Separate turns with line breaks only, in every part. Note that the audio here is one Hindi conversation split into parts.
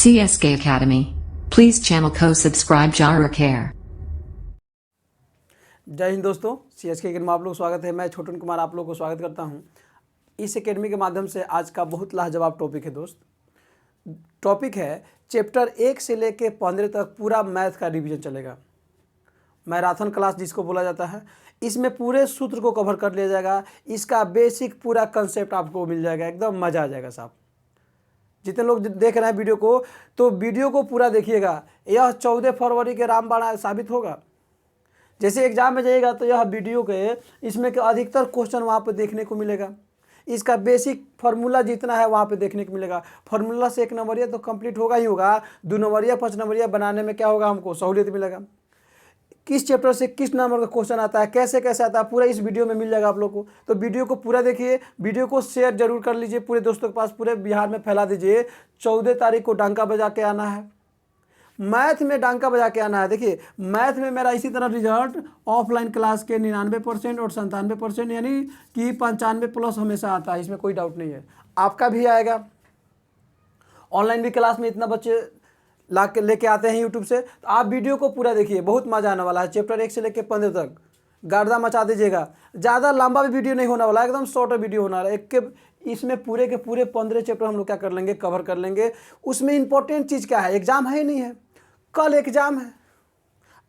CSK Academy. Please channel को subscribe jar care.
जय हिंद दोस्तों, CSK अकेडमी में आप लोग स्वागत है। मैं छोटन कुमार आप लोग को स्वागत करता हूं। इस एकेडमी के माध्यम से आज का बहुत लाजवाब टॉपिक है दोस्त। टॉपिक है चैप्टर 1 से लेके 15 तक पूरा मैथ का रिवीजन चलेगा। मैराथन क्लास जिसको बोला जाता है। इसमें पूरे सूत्र को कवर कर लिया जाएगा। इसका बेसिक पूरा कंसेप्ट आपको मिल जाएगा, एकदम मज़ा आ जाएगा साहब। जितने लोग देख रहे हैं वीडियो को, तो वीडियो को पूरा देखिएगा। यह 14 फरवरी के रामबाण साबित होगा। जैसे एग्जाम में जाइएगा तो यह वीडियो के इसमें के अधिकतर क्वेश्चन वहाँ पे देखने को मिलेगा। इसका बेसिक फार्मूला जितना है वहाँ पे देखने को मिलेगा। फार्मूला से 1 नंबरिया तो कंप्लीट होगा ही होगा, 2 नंबरिया 5 नंबरिया बनाने में क्या होगा, हमको सहूलियत मिलेगा। किस चैप्टर से किस नंबर का क्वेश्चन आता है, कैसे कैसे आता है, पूरा इस वीडियो में मिल जाएगा आप लोग को। तो वीडियो को पूरा देखिए, वीडियो को शेयर जरूर कर लीजिए, पूरे दोस्तों के पास पूरे बिहार में फैला दीजिए। 14 तारीख को डंका बजा के आना है। मैथ में डंका बजा के आना है। देखिए मैथ में मेरा इसी तरह रिजल्ट ऑफलाइन क्लास के 99% और 97%, यानी कि 95+ हमेशा आता है, इसमें कोई डाउट नहीं है। आपका भी आएगा। ऑनलाइन भी क्लास में इतना बच्चे ला के लेके आते हैं यूट्यूब से। तो आप वीडियो को पूरा देखिए, बहुत मजा आने वाला है। चैप्टर 1 से लेके 15 तक गर्दा मचा दीजिएगा। ज़्यादा लंबा भी वीडियो नहीं होने वाला, एकदम शॉर्ट वीडियो होना है। एक के इसमें पूरे के पूरे 15 चैप्टर हम लोग क्या कर लेंगे, कवर कर लेंगे। उसमें इंपॉर्टेंट चीज़ क्या है, एग्जाम है ही नहीं है, कल एग्जाम है।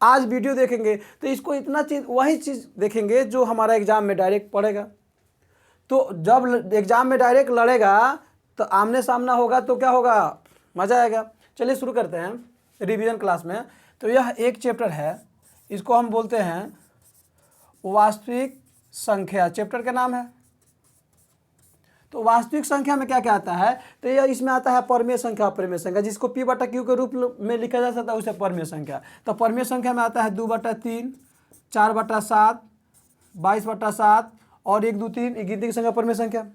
आज वीडियो देखेंगे तो इसको इतना चीज़ वही चीज़ देखेंगे जो हमारा एग्जाम में डायरेक्ट पड़ेगा। तो जब एग्जाम में डायरेक्ट लड़ेगा तो आमने सामना होगा तो क्या होगा, मज़ा आएगा। चलिए शुरू करते हैं रिवीजन क्लास में। तो यह एक चैप्टर है, इसको हम बोलते हैं वास्तविक संख्या। चैप्टर का नाम है। तो वास्तविक संख्या में क्या क्या आता है, तो यह इसमें आता है परमेय संख्या, अपरिमेय संख्या, जिसको P/Q के रूप में लिखा जा सकता है, उसे परमेय संख्या। तो परमेय संख्या में आता है 2/3, 4/7, 22/7 और 1, 2, 3 गिनती की संख्या परमेय संख्या।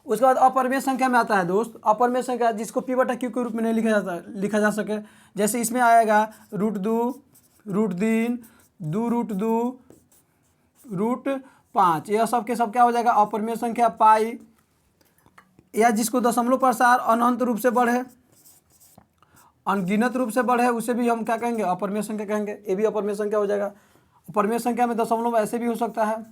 उसके बाद अपरिमेय संख्या में आता है दोस्त अपरिमेय संख्या, जिसको P/Q के रूप में नहीं लिखा जा सके। जैसे इसमें आएगा √2, √3, 2√2, √5, यह सब के सब क्या हो जाएगा, अपरिमेय संख्या। पाई या जिसको दशमलव प्रसार अनंत रूप से बढ़े, अनगिनत रूप से बढ़े, उसे भी हम क्या कहेंगे, अपरिमेय संख्या कहेंगे। ये भी अपरिमेय संख्या हो जाएगा। अपरिमेय संख्या में दशमलव ऐसे भी हो सकता है,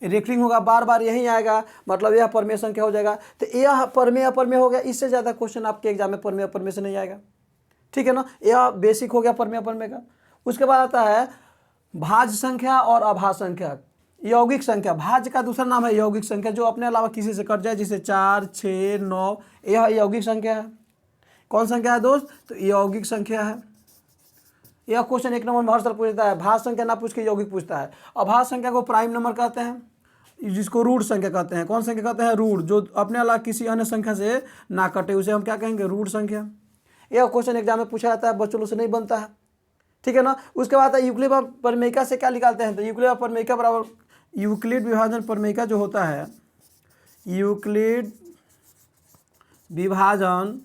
रेकरिंग होगा, बार बार यही आएगा, मतलब यह परमेय संख्या हो जाएगा। तो यह परमेय अपरमेय हो गया। इससे ज़्यादा क्वेश्चन आपके एग्जाम में परमेय अपरमेय से नहीं आएगा, ठीक है ना। यह बेसिक हो गया परमेय अपरमेय का। उसके बाद आता है भाज्य संख्या और अभाज्य संख्या। यौगिक संख्या, भाज्य का दूसरा नाम है यौगिक संख्या, जो अपने अलावा किसी से कट जाए, जैसे 4, 6, 9, यह यौगिक संख्या है। कौन संख्या है दोस्त, तो यौगिक संख्या है। यह क्वेश्चन 1 नंबर में हर साल पूछता है। भाज्य संख्या ना पूछ के यौगिक पूछता है। अभाज्य संख्या को प्राइम नंबर कहते हैं, जिसको रूट संख्या कहते हैं। कौन संख्या कहते हैं, रूट, जो अपने अलावा किसी अन्य संख्या से ना कटे, उसे हम क्या कहेंगे, रूट संख्या। यह क्वेश्चन एग्जाम में पूछा जाता है, बच्चों से नहीं बनता है, ठीक है ना। उसके बाद यूक्लिड प्रमेयिका से क्या निकालते हैं, तो यूक्लिड प्रमेयिका बराबर यूक्लिड विभाजन प्रमेयिका जो होता है, यूक्लिड विभाजन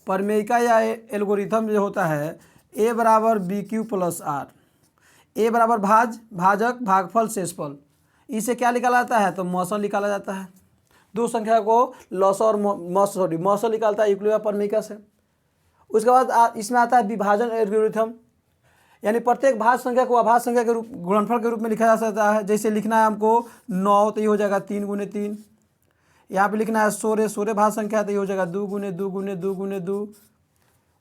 प्रमेयिका या एल्गोरिथम जो होता है, A = BQ + R। A बराबर भाजक भागफल शेषफल। इसे क्या निकाला जाता है, तो मौसल निकाला जाता है। दो संख्या को लॉस और मौसल निकालता है यूक्लिड प्रमेयिका से। उसके बाद इसमें आता है विभाजन एल्गोरिथम, यानी प्रत्येक भाज्य संख्या को अभाज्य संख्या के रूप गुणनफल के रूप में लिखा जा सकता है। जैसे लिखना है हमको 9, तो ये हो जाएगा 3 × 3। यहाँ पे लिखना है 16 भाज्य संख्या, तो ये हो जाएगा 2 × 2 × 2 × 2।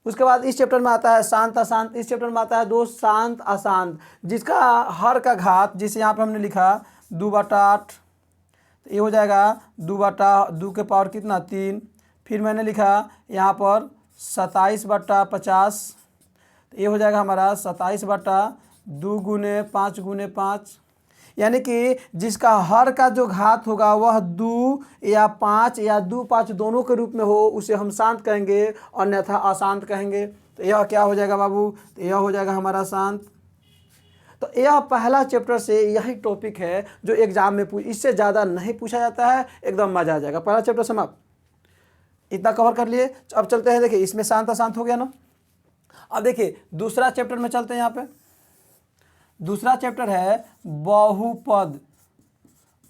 उसके बाद इस चैप्टर में आता है शांत अशांत। इस चैप्टर में आता है दोस्त शांत अशांत, जिसका हर का घात, जिसे यहाँ पे हमने लिखा 2/8, तो ये हो जाएगा 2/2 के पावर कितना, 3। फिर मैंने लिखा यहाँ पर 27/50, तो ये हो जाएगा हमारा 27/2 × 5 × 5, यानी कि जिसका हर का जो घात होगा वह 2 या 5 या 2, 5 दोनों के रूप में हो, उसे हम शांत कहेंगे, अन्यथा अशांत कहेंगे। तो यह क्या हो जाएगा बाबू, तो यह हो जाएगा हमारा शांत। तो यह पहला चैप्टर से यही टॉपिक है जो एग्जाम में इससे ज़्यादा नहीं पूछा जाता है, एकदम मज़ा आ जाएगा। पहला चैप्टर समाप्त, इतना कवर कर लिए। अब चलते हैं, देखिए इसमें शांत अशांत हो गया ना। अब देखिए दूसरा चैप्टर में चलते हैं। यहाँ पे दूसरा चैप्टर है बहुपद।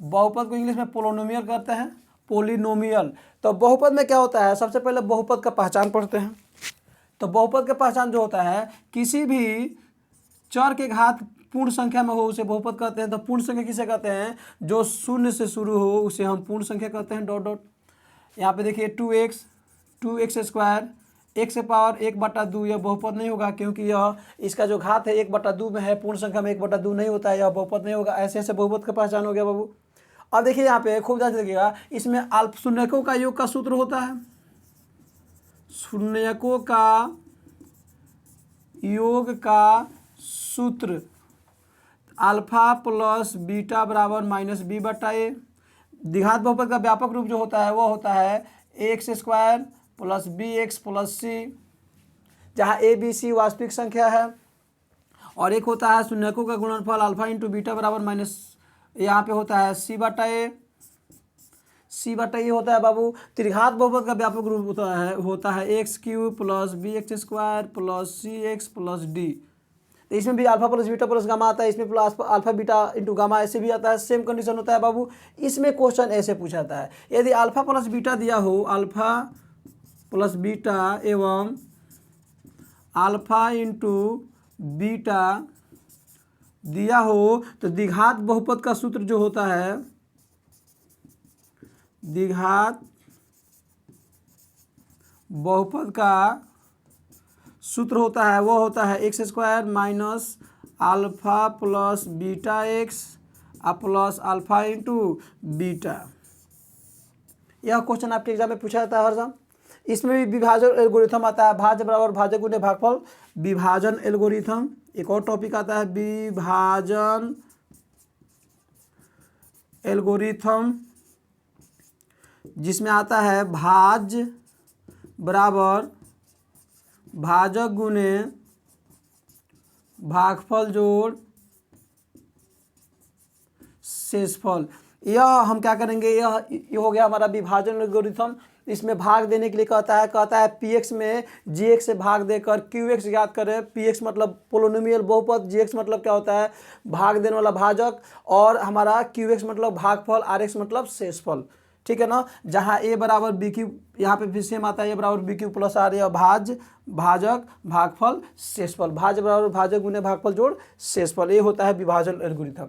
बहुपद को इंग्लिश में पोलिनोमियल कहते हैं, पोलिनोमियल। तो बहुपद में क्या होता है, सबसे पहले बहुपद का पहचान पढ़ते हैं। तो बहुपद का पहचान जो होता है, किसी भी चर के घात पूर्ण संख्या में हो उसे बहुपद कहते हैं। तो पूर्ण संख्या किसे कहते हैं, जो शून्य से शुरू हो उसे हम पूर्ण संख्या कहते हैं। डॉट डॉट यहाँ पे देखिए 2x स्क्वायर, x से पावर 1/2, यह बहुपद नहीं होगा क्योंकि यह इसका जो घात है 1/2 में है, पूर्ण संख्या में 1/2 नहीं होता है, यह बहुपद नहीं होगा। ऐसे ऐसे बहुपद का पहचान हो गया बाबू। अब देखिए यहाँ पे खूब ध्यान से देखिएगा, इसमें अल्प शून्यकों का योग का सूत्र होता है, शून्यकों का योग का सूत्र अल्फा प्लस बीटा बराबर -b/a। द्विघात बहुपद का व्यापक रूप जो होता है वो होता है ax square plus bx plus c, जहाँ a b c वास्तविक संख्या है, और एक होता है शून्यकों का गुणनफल अल्फा इंटू बीटा बराबर माइनस, यहाँ पे होता है c/a होता है बाबू। त्रिघात बहुपद का व्यापक रूप होता है x³ plus bx square plus cx plus d। तो इसमें भी alpha plus beta plus gamma आता है, इसमें plus alpha beta into gamma ऐसे भी आता है, सेम कंडीशन होता है बाबू। इसमें क्वेश्चन ऐसे पूछा जाता है, यदि अल्फा प्लस बीटा दिया हो, अल्फा प्लस बीटा एवं अल्फा इंटू बीटा दिया हो तो द्विघात बहुपद का सूत्र जो होता है, द्विघात बहुपद का सूत्र होता है वो होता है x square minus alpha plus beta x plus alpha into beta. यह क्वेश्चन आपके एग्जाम में पूछा जाता है हर साल। इसमें भी विभाजन एल्गोरिथम आता है, भाज्य बराबर भाजक गुणे भागफल, विभाजन एल्गोरिथम। एक और टॉपिक आता है विभाजन एल्गोरिथम, जिसमें आता है भाज्य बराबर भाजक गुणे भागफल जोड़ शेषफल। यह हम क्या करेंगे, यह हो गया हमारा विभाजन एल्गोरिथम। इसमें भाग देने के लिए कहता है px में gx से भाग देकर qx ज्ञात करें। px मतलब पोलिनोमियल बहुपद, gx मतलब क्या होता है, भाग देने वाला भाजक, और हमारा qx मतलब भागफल, rx मतलब शेषफल। ठीक है ना, जहाँ a बराबर bq, यहाँ पे भी सेम आता है a बराबर bq प्लस r, या भाजक भागफल शेषफल, भाज्य बराबर भाजक गुणे भागफल जोड़ शेषफल। ये होता है विभाजन एल्गोरिथम।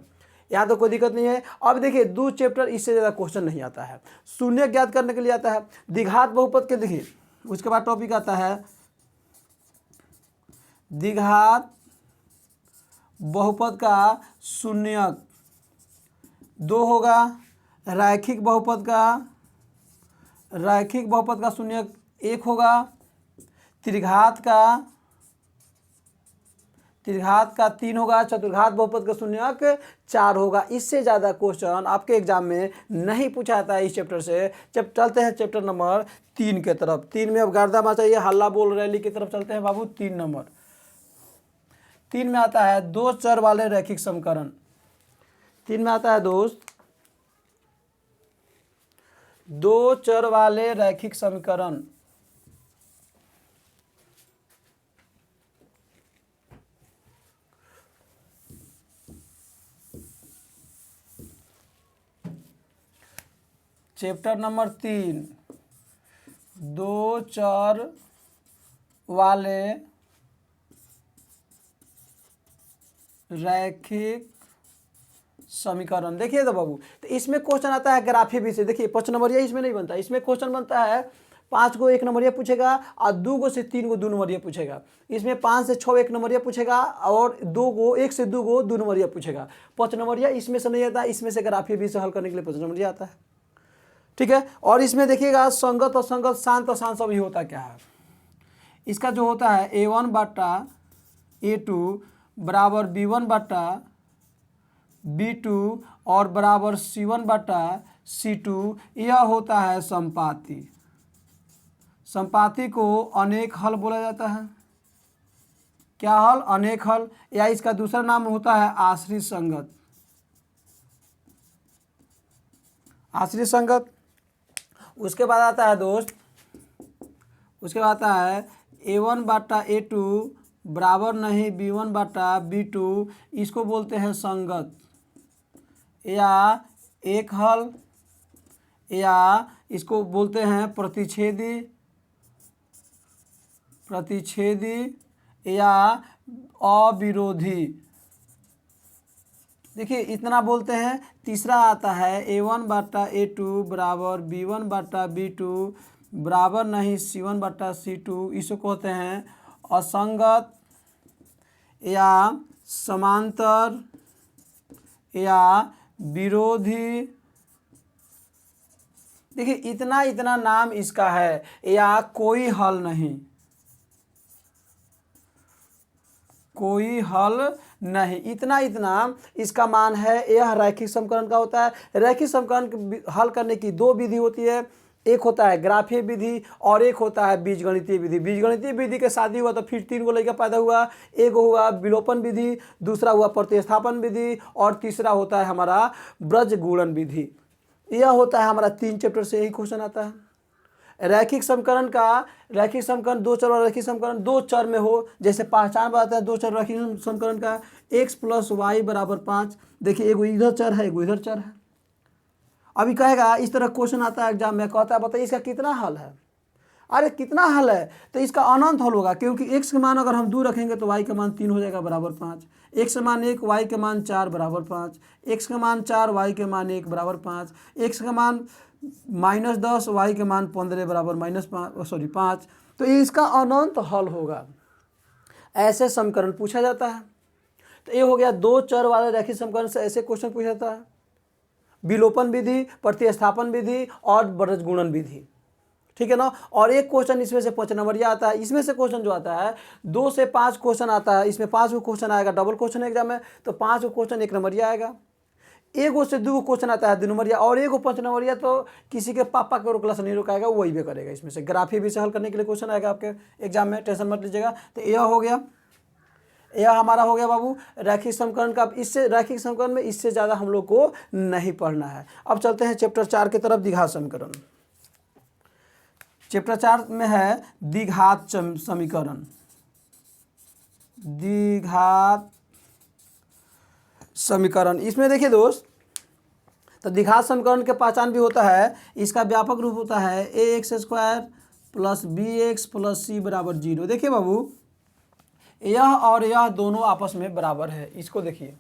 यहाँ तो कोई दिक्कत नहीं है। अब देखिए 2 चैप्टर इससे ज़्यादा क्वेश्चन नहीं आता है, शून्य ज्ञात करने के लिए आता है। द्विघात बहुपद के देखिए, उसके बाद टॉपिक आता है द्विघात बहुपद का शून्यक 2 होगा, रैखिक बहुपद का शून्यक 1 होगा, त्रिघात का 3 होगा, चतुर्घात बहुपद का शून्यक 4 होगा। इससे ज़्यादा क्वेश्चन आपके एग्जाम में नहीं पूछा जाता है इस चैप्टर से। जब चलते हैं चैप्टर नंबर 3 के तरफ। 3 में अब गर्दा मचाइए, हल्ला बोल रैली की तरफ चलते हैं बाबू। 3 नंबर 3 में आता है 2 चर वाले रैखिक समीकरण। 3 में आता है दोस्त 2 चर वाले रैखिक समीकरण। चैप्टर नंबर 3, 2 चर वाले रैखिक समीकरण। देखिए तो बाबू, तो इसमें क्वेश्चन आता है ग्राफी भी से। देखिए 5 नंबरिया इसमें नहीं बनता, इसमें क्वेश्चन बनता है 5 को 1 नंबरिया पूछेगा, और 2 को से 3 को 2 नंबरिया पूछेगा। इसमें 5 से 6 1 नंबरिया पूछेगा, और 2 को 1 से 2 को 2 नंबरिया पूछेगा। 5 नंबरिया इसमें से नहीं आता, इसमें से ग्राफी भी से हल करने के लिए 5 नंबरिया आता है। ठीक है, और इसमें देखिएगा संगत असंगत, शांत अशांत सब ही होता क्या है। इसका जो होता है a1 बटा a2 बराबर b1 बटा b2 और बराबर c1 बटा c2, यह होता है संपाती। संपाती को अनेक हल बोला जाता है। क्या हल? अनेक हल, या इसका दूसरा नाम होता है आश्रित संगत। आश्रित संगत। उसके बाद आता है दोस्त, उसके बाद आता है a1 बटा a2 बराबर नहीं b1 बटा b2, इसको बोलते हैं संगत या एक हल, या इसको बोलते हैं प्रतिच्छेदी या अविरोधी। देखिए इतना बोलते हैं। तीसरा आता है A1/A2 बराबर B1/B2 बराबर नहीं C1/C2। इसको कहते हैं असंगत या समांतर या विरोधी। देखिए इतना नाम इसका है, या कोई हल नहीं, कोई हल नहीं, इतना इसका मान है। यह रैखिक समीकरण का होता है। रैखिक समीकरण हल करने की दो विधि होती है, एक होता है ग्राफीय विधि और एक होता है बीजगणितीय विधि। बीजगणितीय विधि के शादी हुआ तो फिर 3 गो लड़का पैदा हुआ। एक हुआ विलोपन विधि, दूसरा हुआ प्रतिस्थापन विधि और तीसरा होता है हमारा ब्रजगुणन विधि। यह होता है हमारा 3 चैप्टर से यही क्वेश्चन आता है। रैखिक समीकरण दो चर और रैखिक समीकरण दो चर में हो, जैसे पहचान बताता है दो चर रैखिक समीकरण का x + y = 5। देखिए एगो इधर चर है, एगो इधर चर है। अभी कहेगा इस तरह क्वेश्चन आता है एग्जाम में, कहता है बताइए इसका कितना हल है। अरे कितना हल है, तो इसका अनंत हल होगा, क्योंकि x के मान अगर हम 2 रखेंगे तो y का मान 3 हो जाएगा बराबर 5, x के मान 1 y के मान 4 बराबर 5, x के मान 4 y के मान 1 बराबर 5, x के मान -10 y के मान 15 बराबर -5। तो इसका अनंत हल होगा। ऐसे समीकरण पूछा जाता है। तो ये हो गया दो चर वाले रैखिक समीकरण से ऐसे क्वेश्चन पूछा जाता है। विलोपन विधि, प्रतिस्थापन विधि और ब्रजगुणन विधि, ठीक है ना। और एक क्वेश्चन इसमें से 5 नंबरिया आता है। इसमें से क्वेश्चन जो आता है 2 से 5 क्वेश्चन आता है। इसमें 5 गो क्वेश्चन आएगा, डबल क्वेश्चन एग्जाम में, तो 5 गो क्वेश्चन 1 नंबरिया आएगा। एगो से 2 क्वेश्चन आता है 2 नंबरिया और एगो 5 नंबरिया तो किसी के पापा को रोकला से नहीं रोकाएगा, वही भी करेगा। इसमें से ग्राफी भी से हल करने के लिए क्वेश्चन आएगा आपके एग्जाम में, टेंशन मत लीजिएगा। तो यह हो गया, यह हमारा हो गया बाबू रैखिक समीकरण का। इससे रैखिक समीकरण में इससे ज़्यादा हम लोग को नहीं पढ़ना है। अब चलते हैं चैप्टर 4 की तरफ, द्विघात समीकरण। चैप्टर 4 में है द्विघात समीकरण। द्विघात समीकरण इसमें देखिए दोस्त, तो द्विघात समीकरण के पहचान भी होता है। इसका व्यापक रूप होता है ax² + bx + c = 0। देखिए बाबू यह और यह दोनों आपस में बराबर है। इसको देखिए,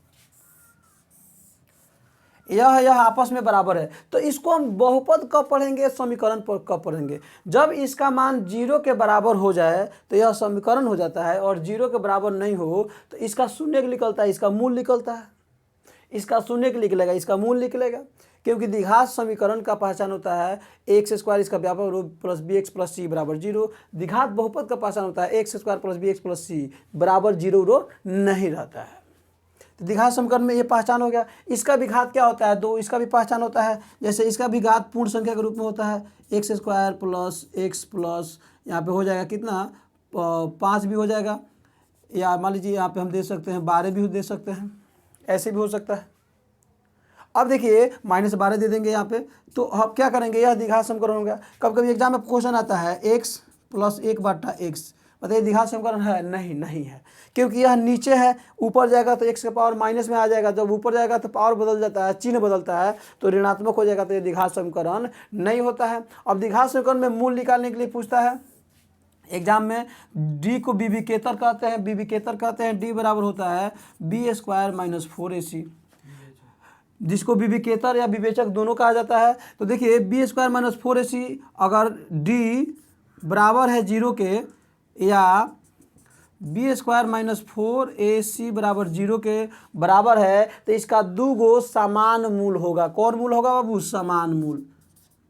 यह आपस में बराबर है। तो इसको हम बहुपद कब पढ़ेंगे, समीकरण पर कब पढ़ेंगे, जब इसका मान 0 के बराबर हो जाए तो यह समीकरण हो जाता है, और 0 के बराबर नहीं हो तो इसका शून्य निकलता है, इसका मूल निकलता है। इसका शून्य निकलेगा, इसका मूल निकलेगा, क्योंकि द्विघात समीकरण का पहचान होता है x² इसका व्यापक रूप + bx + c = 0। द्विघात बहुपद का पहचान होता है x² + bx + c = 0 नहीं रहता है। तो द्विघात समीकरण में ये पहचान हो गया। इसका भी घात क्या होता है, 2, इसका भी पहचान होता है। जैसे इसका भी घात पूर्ण संख्या के रूप में होता है x² + x प्लस यहाँ पे हो जाएगा कितना 5 भी हो जाएगा, या मान लीजिए यहाँ पे हम दे सकते हैं 12 भी दे सकते हैं, ऐसे भी हो सकता है। अब देखिए -12 दे देंगे यहाँ पे, तो अब क्या करेंगे, यह द्विघात समीकरण हो गया। कभी कभी एग्जाम में क्वेश्चन आता है x + 1/x, बताइए द्विघात समीकरण है, नहीं है, क्योंकि यह नीचे है, ऊपर जाएगा तो x के पावर माइनस में आ जाएगा। जब ऊपर जाएगा तो पावर बदल जाता है, चिन्ह बदलता है, तो ऋणात्मक हो जाएगा, तो ये द्विघात समीकरण नहीं होता है। अब द्विघात समीकरण में मूल निकालने के लिए पूछता है एग्जाम में, d को विविकेतर कहते हैं, d बराबर होता है b² - 4ac, जिसको विविकेतर या विवेचक दोनों कहा जाता है। तो देखिए b² - 4ac अगर d बराबर है 0 के, या b² - 4ac = 0 के बराबर है, तो इसका 2 गो समान मूल होगा। कौन मूल होगा बाबू, समान मूल।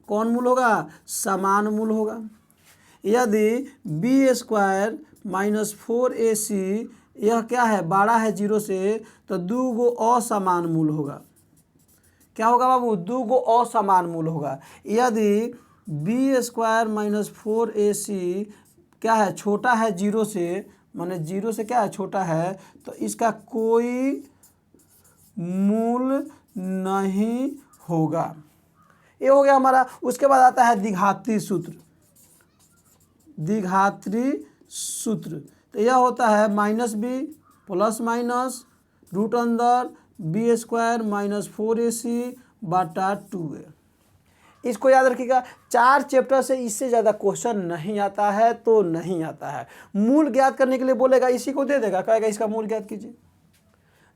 कौन मूल होगा, समान मूल होगा। यदि b² - 4ac यह क्या है, बड़ा है 0 से, तो 2 गो असमान मूल होगा। क्या होगा बाबू, 2 गो असमान मूल होगा। यदि b² - 4ac क्या है, छोटा है 0 से, माने 0 से क्या है, छोटा है, तो इसका कोई मूल नहीं होगा। ये हो गया हमारा। उसके बाद आता है द्विघात्री सूत्र। द्विघात्री सूत्र तो यह होता है -b ± रूट अंदर b² - 4ac/2a। इसको याद रखिएगा, 4 चैप्टर से इससे ज़्यादा क्वेश्चन नहीं आता है तो नहीं आता है। मूल ज्ञात करने के लिए बोलेगा, इसी को दे देगा, कहेगा इसका मूल ज्ञात कीजिए,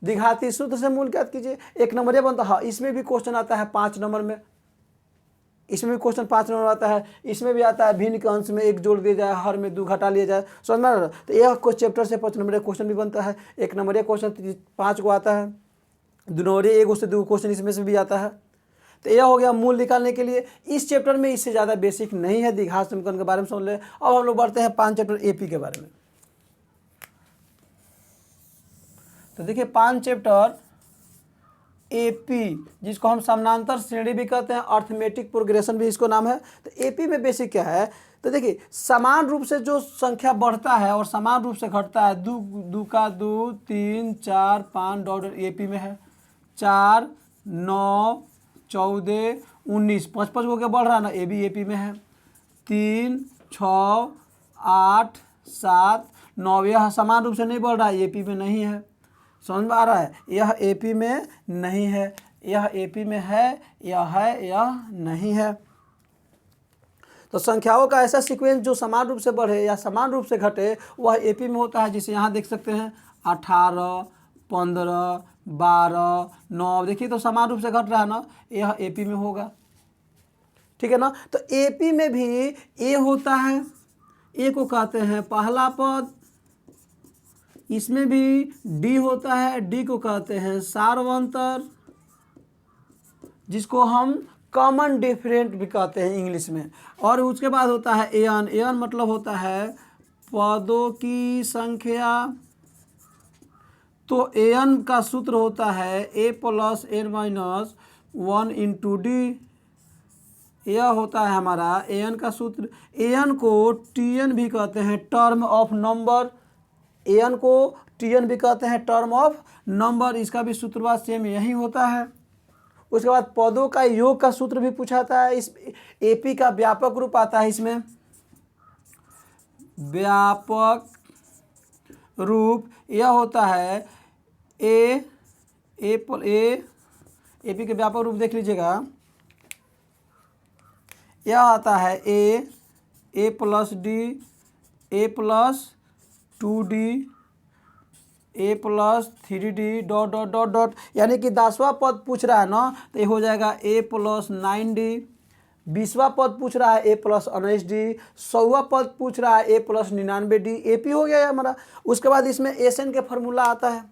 द्विघाती सूत्र से मूल ज्ञात कीजिए, 1 नंबर ये बनता है। हाँ, इसमें भी क्वेश्चन आता है 5 नंबर में, इसमें भी क्वेश्चन 5 नंबर आता है, इसमें भी आता है भिन्न के अंश में 1 जोड़ दिया जाए, हर में 2 घटा लिया जाए, समझ में आ रहा है? तो यह कुछ चैप्टर से 5 नंबर क्वेश्चन भी बनता है। 1 नंबर क्वेश्चन 5 को आता है, 2 नंबर 1 से 2 क्वेश्चन इसमें से भी आता है। तो यह हो गया मूल निकालने के लिए। इस चैप्टर में इससे ज़्यादा बेसिक नहीं है, द्विघात समीकरण के बारे में समझ ले। अब हम लोग बढ़ते हैं 5 चैप्टर एपी के बारे में। तो देखिए 5 चैप्टर एपी, जिसको हम समानांतर श्रेणी भी कहते हैं, अर्थमेटिक प्रोग्रेशन भी इसको नाम है। तो एपी में बेसिक क्या है, तो देखिए समान रूप से जो संख्या बढ़ता है और समान रूप से घटता है, 2 का 2, 3, 4, 5 डॉट एपी में है, 4, 9, 14, 19, 5 हो के बढ़ रहा है ना, ये भी एपी में है, 3, 6, 8, 7, 9, यह समान रूप से नहीं बढ़ रहा है, एपी में नहीं है। समझ में आ रहा है? यह एपी में नहीं है, यह एपी में है, यह नहीं है। तो संख्याओं का ऐसा सीक्वेंस जो समान रूप से बढ़े या समान रूप से घटे वह एपी में होता है, जिसे यहाँ देख सकते हैं 18, 15, 12, 9, देखिए तो समान रूप से घट रहा है ना, यह एपी में होगा। ठीक है ना? तो एपी में भी ए होता है, ए को कहते हैं पहला पद, इसमें भी डी होता है, डी को कहते हैं सार्वंतर, जिसको हम कॉमन डिफरेंट भी कहते हैं इंग्लिश में। और उसके बाद होता है एन, एन मतलब होता है पदों की संख्या। तो एन का सूत्र होता है A plus N minus 1 into D, यह होता है हमारा एन का सूत्र। एन को टीएन भी कहते हैं, टर्म ऑफ नंबर, एन को टीएन भी कहते हैं, टर्म ऑफ नंबर, इसका भी सूत्रवाद सेम यही होता है। उसके बाद पदों का योग का सूत्र भी पूछा जाता है। इस एपी का व्यापक रूप आता है, इसमें व्यापक रूप यह होता है एपी के व्यापक रूप देख लीजिएगा, यह आता है A plus D, A plus 2d, A plus 3d dot dot dot dot, यानी कि 10वां पद पूछ रहा है ना, तो ये हो जाएगा ए प्लस 9d, 20वां पद पूछ रहा है ए प्लस 19d, 100वां पद पूछ रहा है ए प्लस 99d, एपी हो गया हमारा। उसके बाद इसमें एसएन के फॉर्मूला आता है।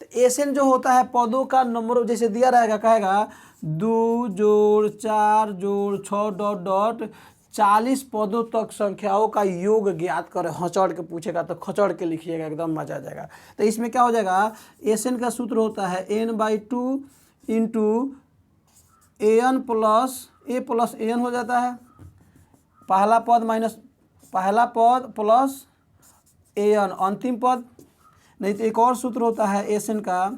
तो एसएन जो होता है पदों का नंबर, जैसे दिया रहेगा, कहेगा 2 जोड़ 4 जोड़ 6 डॉट डॉट 40 पदों तक संख्याओं का योग ज्ञात करें। हचड़ के पूछेगा तो खचड़ के लिखिएगा, एकदम मजा आ जाएगा। तो इसमें क्या हो जाएगा, एसएन का सूत्र होता है n/2 इंटू एन प्लस ए प्लस एन हो जाता है, पहला पद माइनस पहला पद प्लस एन अंतिम पद। नहीं तो एक और सूत्र होता है एसएन का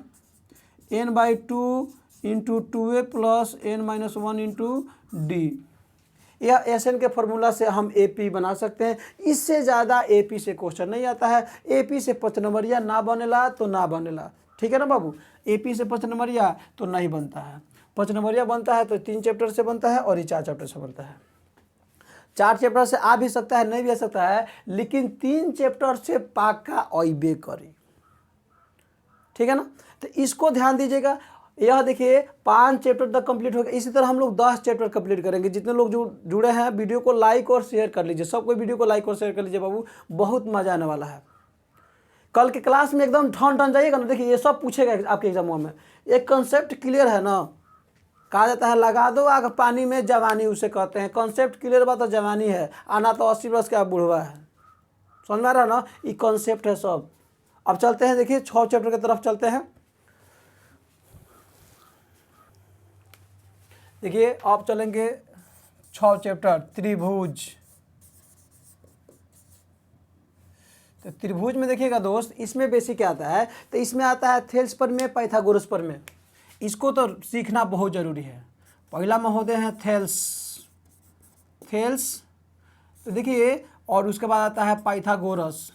n/2 into 2a plus n-1 into D. यह एसएन के फॉर्मूला से हम एपी बना सकते हैं। इससे ज़्यादा एपी से क्वेश्चन नहीं आता है। एपी से 5 नंबरिया ना बनेला तो ना बनेला, ठीक है ना बाबू? एपी से 5 नंबरिया तो नहीं बनता है। 5 नंबरिया बनता है तो 3 चैप्टर से बनता है और ये 4 चैप्टर से बनता है। 4 चैप्टर से आ भी सकता है, नहीं भी आ सकता है, लेकिन 3 चैप्टर से पाका अइबे करी, ठीक है ना? तो इसको ध्यान दीजिएगा। यह देखिए 5 चैप्टर तक कंप्लीट हो गया। इसी तरह हम लोग 10 चैप्टर कंप्लीट करेंगे। जितने लोग जुड़े हैं वीडियो को लाइक और शेयर कर लीजिए, सबको वीडियो को लाइक और शेयर कर लीजिए बाबू, बहुत मजा आने वाला है। कल के क्लास में एकदम ठन जाइएगा ना। देखिए ये सब पूछेगा आपके एग्जामों में। एक कंसेप्ट क्लियर है ना, कहा जाता है लगा दो आग पानी में जवानी उसे कहते हैं। कंसेप्ट क्लियर बा तो जवानी है, आना तो 80 वर्ष का बुढ़वा है। समझ में आ रहा है ना? ये कंसेप्ट है सब। अब चलते हैं, देखिए 6 चैप्टर की तरफ चलते हैं। देखिए आप चलेंगे 6 चैप्टर त्रिभुज। तो त्रिभुज में देखिएगा दोस्त, इसमें बेसिक क्या आता है, तो इसमें आता है थेल्स प्रमेय, पाइथागोरस प्रमेय। इसको तो सीखना बहुत जरूरी है। पहला महोदय है थेल्स, तो देखिए, और उसके बाद आता है पाइथागोरस।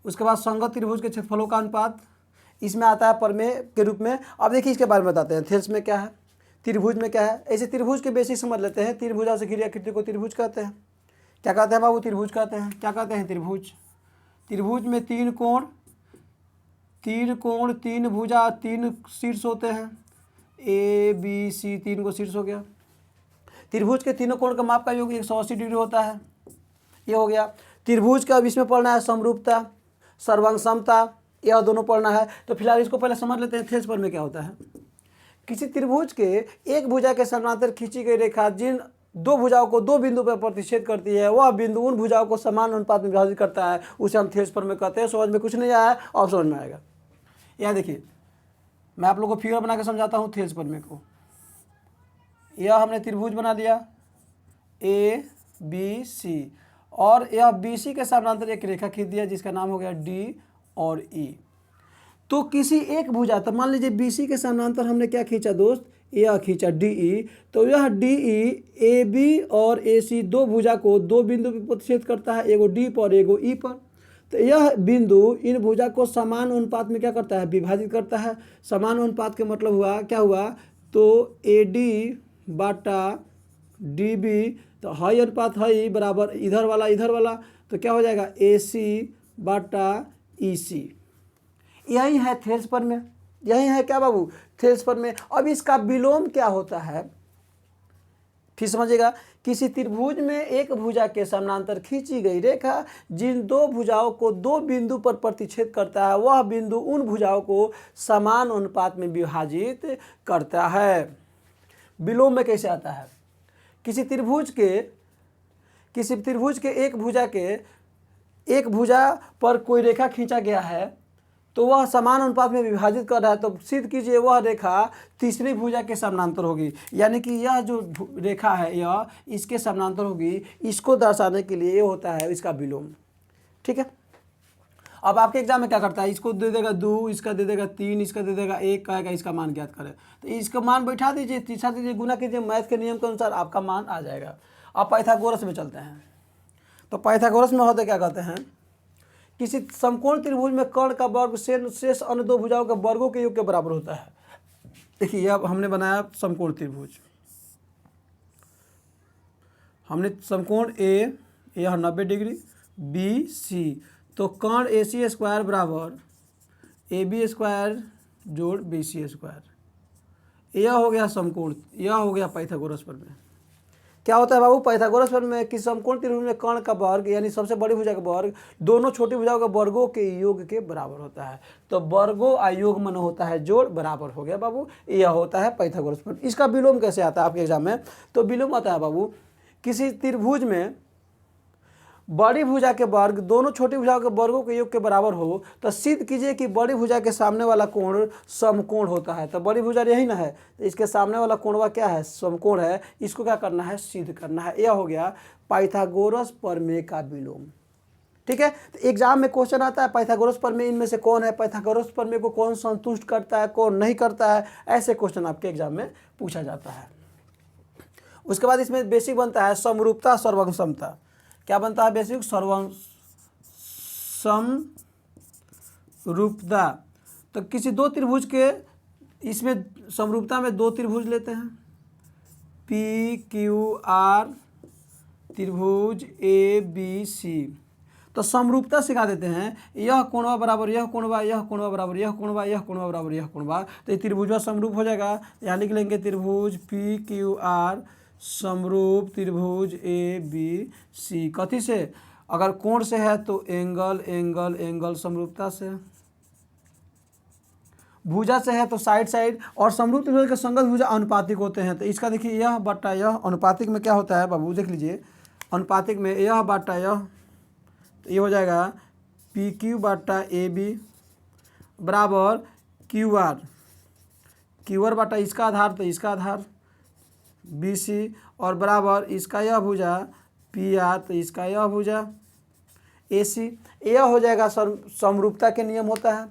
उसके बाद संगत त्रिभुज के क्षेत्रफलों का अनुपात, इसमें आता है प्रमेय के रूप में। अब देखिए इसके बारे में बताते हैं, थेल्स में क्या है, त्रिभुज में क्या है। ऐसे त्रिभुज के बेसिक समझ लेते हैं। त्रिभुजा से घिरी आकृति को त्रिभुज कहते हैं। क्या कहते हैं बाबू? त्रिभुज कहते हैं। क्या कहते हैं? त्रिभुज। त्रिभुज में तीन कोण, तीन भुजा, तीन शीर्ष होते हैं, ए बी सी, तीन को शीर्ष हो गया। त्रिभुज के तीनों कोण का माप का योग 180 डिग्री होता है। ये हो गया त्रिभुज का। अब इसमें पढ़ना है समरूपता, सर्वांग समता, यह दोनों पढ़ना है। तो फिलहाल इसको पहले समझ लेते हैं थेल्स पर में क्या होता है। किसी त्रिभुज के एक भुजा के समानांतर खींची गई रेखा जिन दो भुजाओं को दो बिंदु पर प्रतिच्छेद करती है, वह बिंदु उन भुजाओं को समान अनुपात में विभाजित करता है, उसे हम थेल्स पर में कहते हैं। समझ में कुछ नहीं आया, अब समझ में आएगा। यह देखिए मैं आप लोगों को फिगर बना के समझाता हूँ थेल्स पर में को। यह हमने त्रिभुज बना दिया ए बी सी, और यह बी सी के समानांतर एक रेखा खींच दिया जिसका नाम हो गया डी और ई। तो किसी एक भुजा, तो मान लीजिए बी सी के समानांतर हमने क्या खींचा दोस्त? यह खींचा डी ई। तो यह डी ई ए बी और ए सी दो भुजा को दो बिंदु पर प्रतिच्छेद करता है, एगो डी पर एगो ई पर। तो यह बिंदु इन भुजा को समान अनुपात में क्या करता है? विभाजित करता है। समान अनुपात के मतलब हुआ क्या हुआ? तो ए डी बाटा डी बी, तो हाई अनुपात हाई बराबर इधर वाला, तो क्या हो जाएगा? ए सी बाटा ई सी। यही है थेल्स पर में, यही है क्या बाबू? थेल्स पर में। अब इसका विलोम क्या होता है फिर समझिएगा। किसी त्रिभुज में एक भुजा के समानांतर खींची गई रेखा जिन दो भुजाओं को दो बिंदु पर प्रतिच्छेद करता है, वह बिंदु उन भुजाओं को समान अनुपात में विभाजित करता है। विलोम में कैसे आता है? किसी त्रिभुज के एक भुजा पर कोई रेखा खींचा गया है, तो वह समान अनुपात में विभाजित कर रहा है। तो सिद्ध कीजिए वह रेखा तीसरी भुजा के समानांतर होगी, यानी कि यह जो रेखा है यह इसके समानांतर होगी। इसको दर्शाने के लिए ये होता है इसका विलोम। ठीक है। अब आपके एग्जाम में क्या करता है? इसको दे देगा 2, इसका दे देगा 3, इसका दे देगा 1, कहेगा इसका मान ज्ञात करें। तो इसका मान बैठा दीजिए, तीसरा दीजिए, गुना कीजिए, मैथ के नियम के अनुसार आपका मान आ जाएगा। अब पाइथागोरस में चलते हैं। तो पाइथागोरस में होते क्या कहते हैं? किसी समकोण त्रिभुज में कर्ण का वर्ग शेष अन्य दो भुजाओं के वर्गों के योग के बराबर होता है। देखिए यह हमने बनाया समकोण त्रिभुज। हमने समकोण ए, यह 90 डिग्री, बी सी, तो कर्ण ए सी स्क्वायर बराबर ए बी स्क्वायर जोड़ बी सी स्क्वायर। यह हो गया समकोण, यह हो गया पाइथागोरस पर में। क्या होता है बाबू? पाइथागोरस पर में किसी समकोण त्रिभुज में कर्ण का वर्ग यानी सबसे बड़ी भुजा का वर्ग दोनों छोटी भुजाओं के वर्गों के योग के बराबर होता है। तो वर्गों आयोग मन होता है जोड़, बराबर हो गया बाबू। यह होता है पाइथागोरस पर। इसका विलोम कैसे आता है आपके एग्जाम में? तो विलोम आता है बाबू, किसी त्रिभुज में बड़ी भुजा के वर्ग दोनों छोटी भुजाओं के वर्गों के योग के बराबर हो, तो सिद्ध कीजिए कि बड़ी भुजा के सामने वाला कोण समकोण होता है। तो बड़ी भुजा यही ना है, तो इसके सामने वाला कोणवा क्या है? समकोण है। इसको क्या करना है? सिद्ध करना है। यह हो गया पाइथागोरस प्रमेय का विलोम। ठीक है। तो एग्जाम में क्वेश्चन आता है पाइथागोरस प्रमेय इनमें से कौन है? पाइथागोरस प्रमेय को कौन संतुष्ट करता है, कौन नहीं करता है? ऐसे क्वेश्चन आपके एग्जाम में पूछा जाता है। उसके बाद इसमें बेसिक बनता है समरूपता, सर्वांग समता। क्या बनता है बेसिक? सर्वांग समरूपता। तो किसी दो त्रिभुज के, इसमें समरूपता में दो त्रिभुज लेते हैं, पी क्यू आर त्रिभुज ए बी सी। तो समरूपता सिखा देते हैं, यह कोणवा बराबर यह कोणवा, यह कोणवा बराबर यह कोणवा, यह कोणवा बराबर यह कोणवा। तो ये त्रिभुजवा समरूप हो जाएगा। यहाँ लिख लेंगे त्रिभुज पी क्यू आर समरूप त्रिभुज ए बी सी। कथी से? अगर कोण से है तो एंगल एंगल एंगल समरूपता से, भुजा से है तो साइड साइड, और समरूप त्रिभुज के संगत भुजा अनुपातिक होते हैं। तो इसका देखिए यह बट्टा यह, अनुपातिक में क्या होता है बाबू देख लीजिए। अनुपातिक में यह बट्टा यह, तो ये हो जाएगा पी क्यू बट्टा ए बी बराबर क्यू आर, क्यू आर बट्टा इसका आधार तो इसका आधार बी सी, और बराबर इसका यह भुजा पी आर तो इसका यह भुजा ए सी। यह हो जाएगा समरूपता के नियम होता है।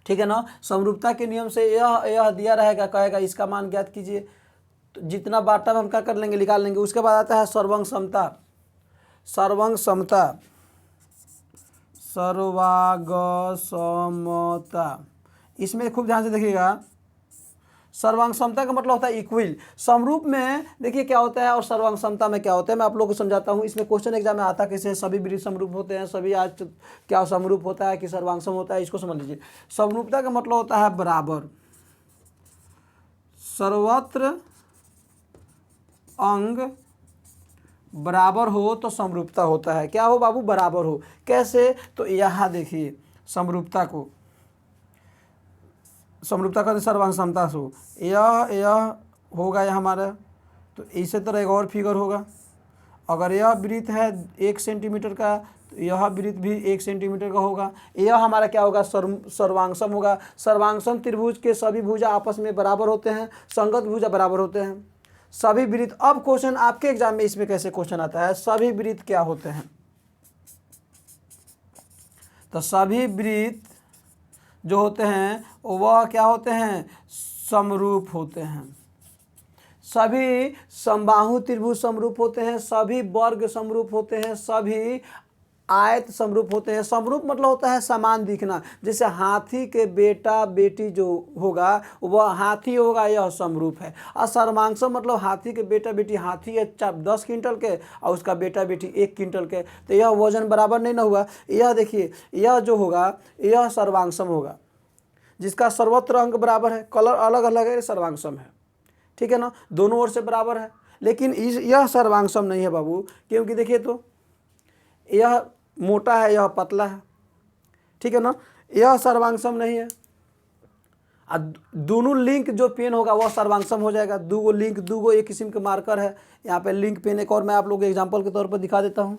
ठीक है ना। समरूपता के नियम से यह दिया रहेगा, कहेगा इसका मान ज्ञात कीजिए। तो जितना बाटा में हम क्या कर लेंगे? निकाल लेंगे। उसके बाद आता है सर्वांग समता। सर्वांग समता, सर्वांग समता, इसमें खूब ध्यान से देखिएगा, सर्वांग समता का मतलब होता है इक्विल। समरूप में देखिए क्या होता है और सर्वांग समता में क्या होता है, मैं आप लोगों को समझाता हूँ। इसमें क्वेश्चन एग्जाम में आता कैसे है, सभी वृत्त समरूप होते हैं, सभी आज क्या समरूप होता है कि सर्वांगसम होता है, इसको समझ लीजिए। समरूपता का मतलब होता है बराबर, सर्वत्र अंग बराबर हो तो समरूपता होता है। क्या हो बाबू, बराबर हो। कैसे, तो यहाँ देखिए समरूपता का सर्वांग समता से हो, यह होगा यह हमारा। तो इसी तरह एक और फिगर होगा, अगर यह वृत्त है 1 सेंटीमीटर का तो यह वृत्त भी 1 सेंटीमीटर का होगा। यह हमारा क्या होगा, सर्वांगसम होगा। सर्वांगसम त्रिभुज के सभी भुजा आपस में बराबर होते हैं, संगत भुजा बराबर होते हैं। सभी वृत्त, अब क्वेश्चन आपके एग्जाम में इसमें कैसे क्वेश्चन आता है, सभी वृत्त क्या होते हैं, तो सभी वृत्त जो होते हैं वह क्या होते हैं, समरूप होते हैं। सभी समबाहु त्रिभुज समरूप होते हैं, सभी वर्ग समरूप होते हैं, सभी आयत समरूप होते हैं। समरूप मतलब होता है समान दिखना, जैसे हाथी के बेटा बेटी जो होगा वह हाथी होगा, यह समरूप है। और सर्वांगसम मतलब हाथी के बेटा बेटी, हाथी है 10 क्विंटल के और उसका बेटा बेटी 1 क्विंटल के, तो यह वजन बराबर नहीं ना हुआ। यह देखिए, यह जो होगा यह सर्वांगसम होगा, जिसका सर्वत्र अंग बराबर है, कलर अलग अलग है, सर्वांगसम है। ठीक है ना, दोनों ओर से बराबर है। लेकिन यह सर्वांगसम नहीं है बाबू, क्योंकि देखिए तो यह मोटा है, यह पतला है। ठीक है ना, यह सर्वांगसम नहीं है। दोनों लिंक जो पेन होगा वह सर्वांगसम हो जाएगा। दो लिंक, दो एक किस्म के मार्कर है यहाँ पे लिंक पेन। एक और मैं आप लोगों को एग्जांपल के तौर पर दिखा देता हूँ।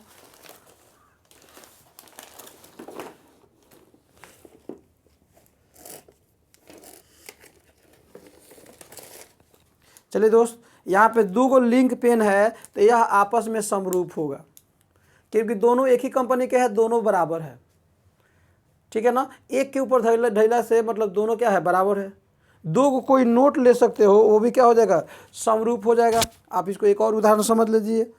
चलिए दोस्त, यहाँ पे दो लिंक पेन है तो यह आपस में समरूप होगा, क्योंकि दोनों एक ही कंपनी के हैं, दोनों बराबर है। ठीक है ना, एक के ऊपर ढैला से मतलब दोनों क्या है, बराबर है। दो को कोई नोट ले सकते हो, वो भी क्या हो जाएगा, समरूप हो जाएगा। आप इसको एक और उदाहरण समझ लीजिए।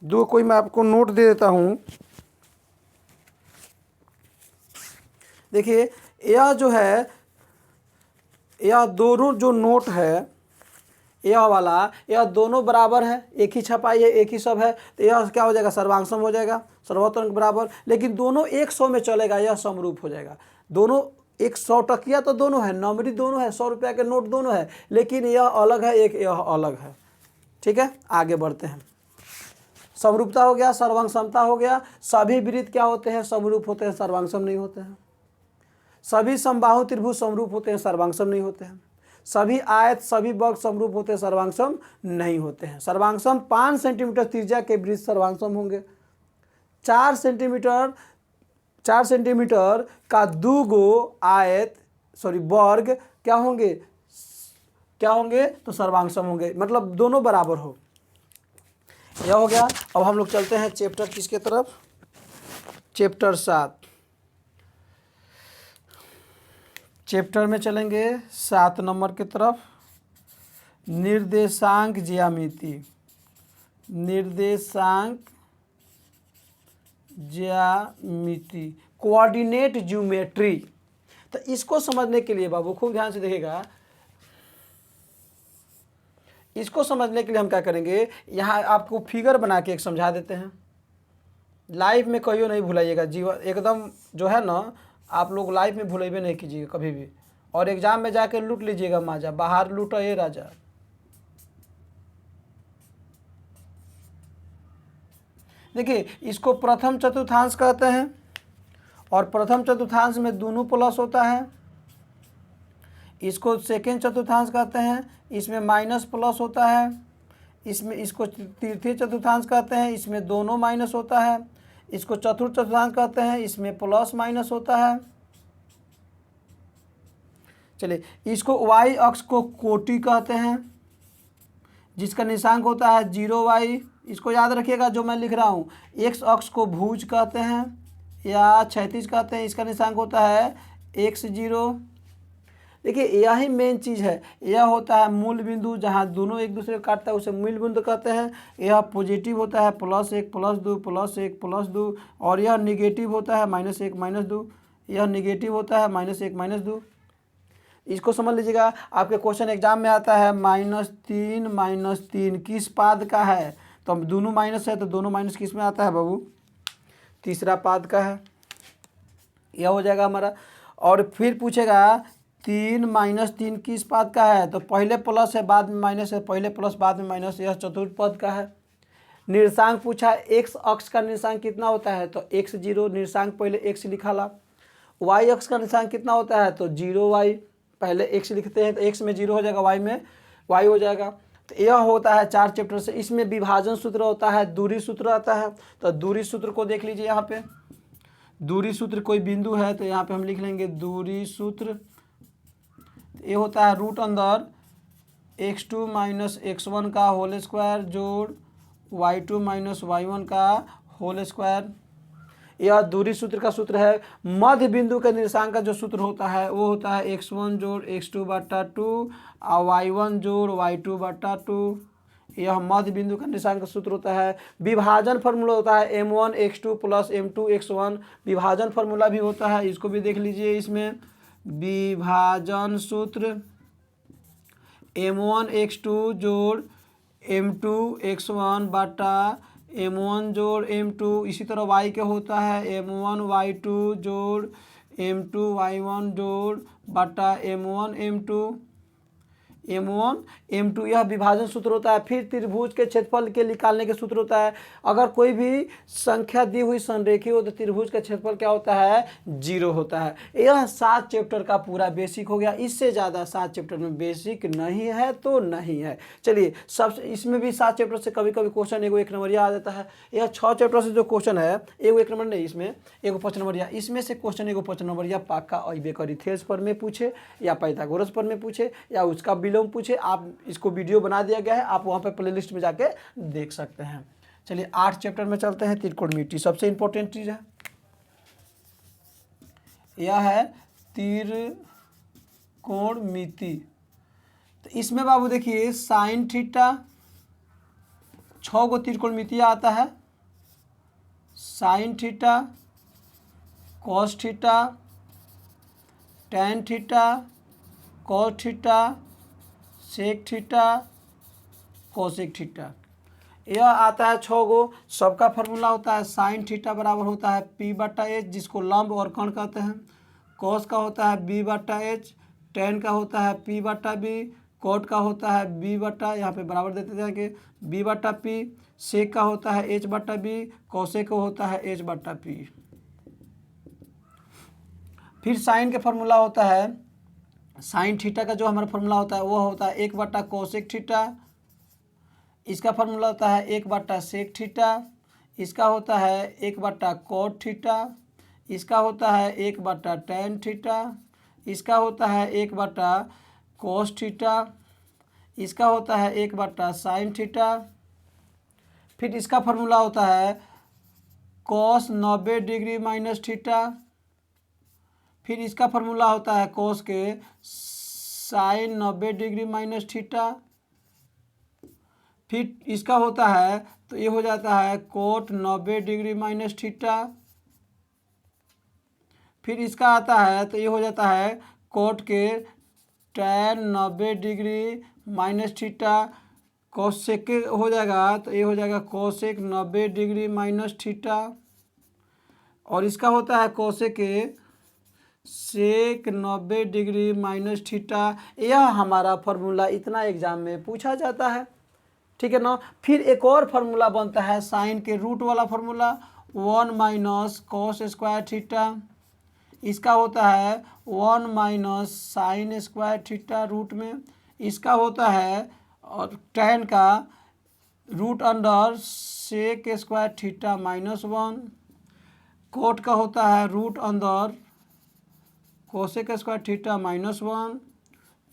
दो कोई मैं आपको नोट दे देता हूँ। देखिए यह जो है, यह दोनों जो नोट है यह वाला, यह दोनों बराबर है, एक ही छपाई है, एक ही सब है, तो यह क्या हो जाएगा, सर्वांगसम हो जाएगा, सर्वत्र अंग बराबर। लेकिन दोनों 100 में चलेगा, यह समरूप हो जाएगा। दोनों 100 टकिया तो दोनों है, नंबरी दोनों है, 100 रुपया के नोट दोनों है, लेकिन यह अलग है, एक यह अलग है। ठीक है, आगे बढ़ते हैं। समरूपता हो गया, सर्वांगसमता हो गया। सभी वृत्त क्या होते हैं, समरूप होते हैं, सर्वांगसम नहीं होते हैं। सभी समबाहु त्रिभुज समरूप होते हैं, सर्वांगसम नहीं होते हैं। सभी आयत, सभी वर्ग समरूप होते हैं, सर्वांगसम नहीं होते हैं। सर्वांगसम 5 सेंटीमीटर त्रिज्या के वृत्त सर्वांगसम होंगे। 4 सेंटीमीटर का दो आयत वर्ग क्या होंगे, तो सर्वांगसम होंगे, मतलब दोनों बराबर हो। यह हो गया। अब हम लोग चलते हैं चैप्टर किसके तरफ, चैप्टर 7। चैप्टर में चलेंगे 7 नंबर की तरफ, निर्देशांक ज्यामिति। निर्देशांक ज्यामिति, कोऑर्डिनेट ज्योमेट्री। तो इसको समझने के लिए बाबू खूब ध्यान से देखिएगा। इसको समझने के लिए हम क्या करेंगे, यहाँ आपको फिगर बना के एक समझा देते हैं। लाइफ में कहियो नहीं भुलाइएगा, जीवन एकदम जो है ना, आप लोग लाइफ में भूलेबे नहीं कीजिएगा कभी भी। और एग्जाम में जाके लूट लीजिएगा माजा, बाहर लूटो ये राजा। देखिए इसको प्रथम चतुर्थांश कहते हैं, और प्रथम चतुर्थांश में दोनों प्लस होता है। इसको सेकेंड चतुर्थांश कहते हैं, इसमें माइनस प्लस होता है। इसमें इसको तृतीय चतुर्थांश कहते हैं, इसमें दोनों माइनस होता है। इसको चतुर्थ चतुर्थांश कहते हैं, इसमें प्लस माइनस होता है। चलिए, इसको y अक्ष को कोटि कहते हैं, जिसका निशांक होता है 0y। इसको याद रखिएगा जो मैं लिख रहा हूँ। x अक्ष को भुज कहते हैं या क्षैतिज कहते हैं, इसका निशांक होता है x0। देखिए यही मेन चीज़ है, यह होता है मूल बिंदु, जहाँ दोनों एक दूसरे को काटता है उसे मूल बिंदु कहते हैं। यह पॉजिटिव होता है +1 +2 +1 +2, और यह निगेटिव होता है -1 -2। यह निगेटिव होता है, -1 -2। इसको समझ लीजिएगा, आपके क्वेश्चन एग्जाम में आता है -3 किस पाद का है, तो हम दोनों माइनस है तो दोनों माइनस किस में आता है बाबू, तीसरा पाद का है, यह हो जाएगा हमारा। और फिर पूछेगा 3 - 3 किस पाद का है, तो पहले प्लस है बाद में माइनस है, पहले प्लस बाद में माइनस, यह चतुर्थ पद का है। निर्देशांक पूछा, एक्स अक्ष का निर्देशांक कितना होता है, तो x0 निर्देशांक पहले x लिखा ला। y अक्ष का निर्देशांक कितना होता है, तो 0y, पहले x लिखते हैं तो x में 0 हो जाएगा, y में y हो जाएगा। तो यह होता है 4 चैप्टर से। इसमें विभाजन सूत्र होता है, दूरी सूत्र आता है, तो दूरी सूत्र को देख लीजिए। यहाँ पे दूरी सूत्र कोई बिंदु है तो यहाँ पे हम लिख लेंगे दूरी सूत्र। ये होता है रूट अंदर x2 - x1 का होल स्क्वायर जोड़ y2 - y1 का होल स्क्वायर। यह दूरी सूत्र का सूत्र है। मध्य बिंदु के निर्देशांक का जो सूत्र होता है वो होता है x1 जोड़ x2/2 और y1 जोड़ y2/2। यह मध्य बिंदु का निर्देशांक का सूत्र होता है। विभाजन फार्मूला होता है m1 x2 + m2 x1, विभाजन फार्मूला भी होता है, इसको भी देख लीजिए। इसमें विभाजन सूत्र m1 x2 जोड़ m2 x1 बटा m1 जोड़ m2। इसी तरह y के होता है m1 y2 जोड़ m2 y1 जोड़ बटा m1 m2 m2। यह विभाजन सूत्र होता है। फिर त्रिभुज के क्षेत्रफल के निकालने के सूत्र होता है। अगर कोई भी संख्या दी हुई संरेखीय हो तो त्रिभुज का क्षेत्रफल क्या होता है, 0 होता है। यह 7 चैप्टर का पूरा बेसिक हो गया। इससे ज़्यादा 7 चैप्टर में बेसिक नहीं है तो नहीं है। चलिए, सब इसमें भी 7 चैप्टर से कभी कभी क्वेश्चन एगो 1 नंबरिया आ जाता है। यह 6 चैप्टर से जो क्वेश्चन है एगो 1 नंबर नहीं, इसमें एगो 5 नंबरिया, इसमें से क्वेश्चन एगो 5 नंबरिया पक्का अइबे करी। थेल्स पर में पूछे या पाइथागोरस पर में पूछे या उसका विलोम पूछे। आप इसको वीडियो बना दिया गया है, आप वहाँ पे प्लेलिस्ट में जाके देख सकते हैं। चलिए 8 चैप्टर में चलते हैं। त्रिकोणमिति सबसे इंपॉर्टेंट चीज है, यह है त्रिकोणमिति। तो इसमें बाबू देखिए साइन थीटा, 6 गो त्रिकोणमिति आता है। Sine theta, cos theta, tan theta, cos theta, sec theta, cosec theta, यह आता है 6 गो। सबका फार्मूला होता है साइन थीटा बराबर होता है p/h, जिसको लंब और कर्ण कहते हैं। कॉस का होता है b/h, टैन का होता है p/b, कॉट का होता है b/ यहाँ पे बराबर देते जाएंगे b/p, सेक का होता है h/b, कोसेक का होता है h/p। फिर साइन के फार्मूला होता है, साइन थीटा का जो हमारा फार्मूला होता है वो होता है 1/कोसेक थीटा। इसका फार्मूला होता है 1/सेक थीटा। इसका होता है 1/कॉट थीटा। इसका होता है 1/टैन थीटा। इसका होता है 1/कोस थीटा। इसका होता है 1/साइन थीटा। फिर इसका फार्मूला होता है कॉस 90 डिग्री माइनस थीटा। फिर इसका फार्मूला होता है कॉस के साइन 90 डिग्री माइनस थीटा। फिर इसका होता है तो ये हो जाता है कोट 90 डिग्री माइनस थीटा। फिर इसका आता है तो ये हो जाता है कोट के tan 90 degree minus theta. Cosec हो जाएगा तो ये हो जाएगा कोसेक 90 डिग्री माइनस थीटा। और इसका होता है cosec sec 90 degree minus theta. यह हमारा फार्मूला इतना एग्जाम में पूछा जाता है, ठीक है ना। फिर एक और फार्मूला बनता है साइन के रूट वाला फार्मूला, 1 - कॉस स्क्वायर थीटा। इसका होता है 1 - साइन स्क्वायर थीटा रूट में। इसका होता है और टैन का root under sec square theta -1। Cot का होता है रूट अंदर कोसेक स्क्वायर थीटा -1।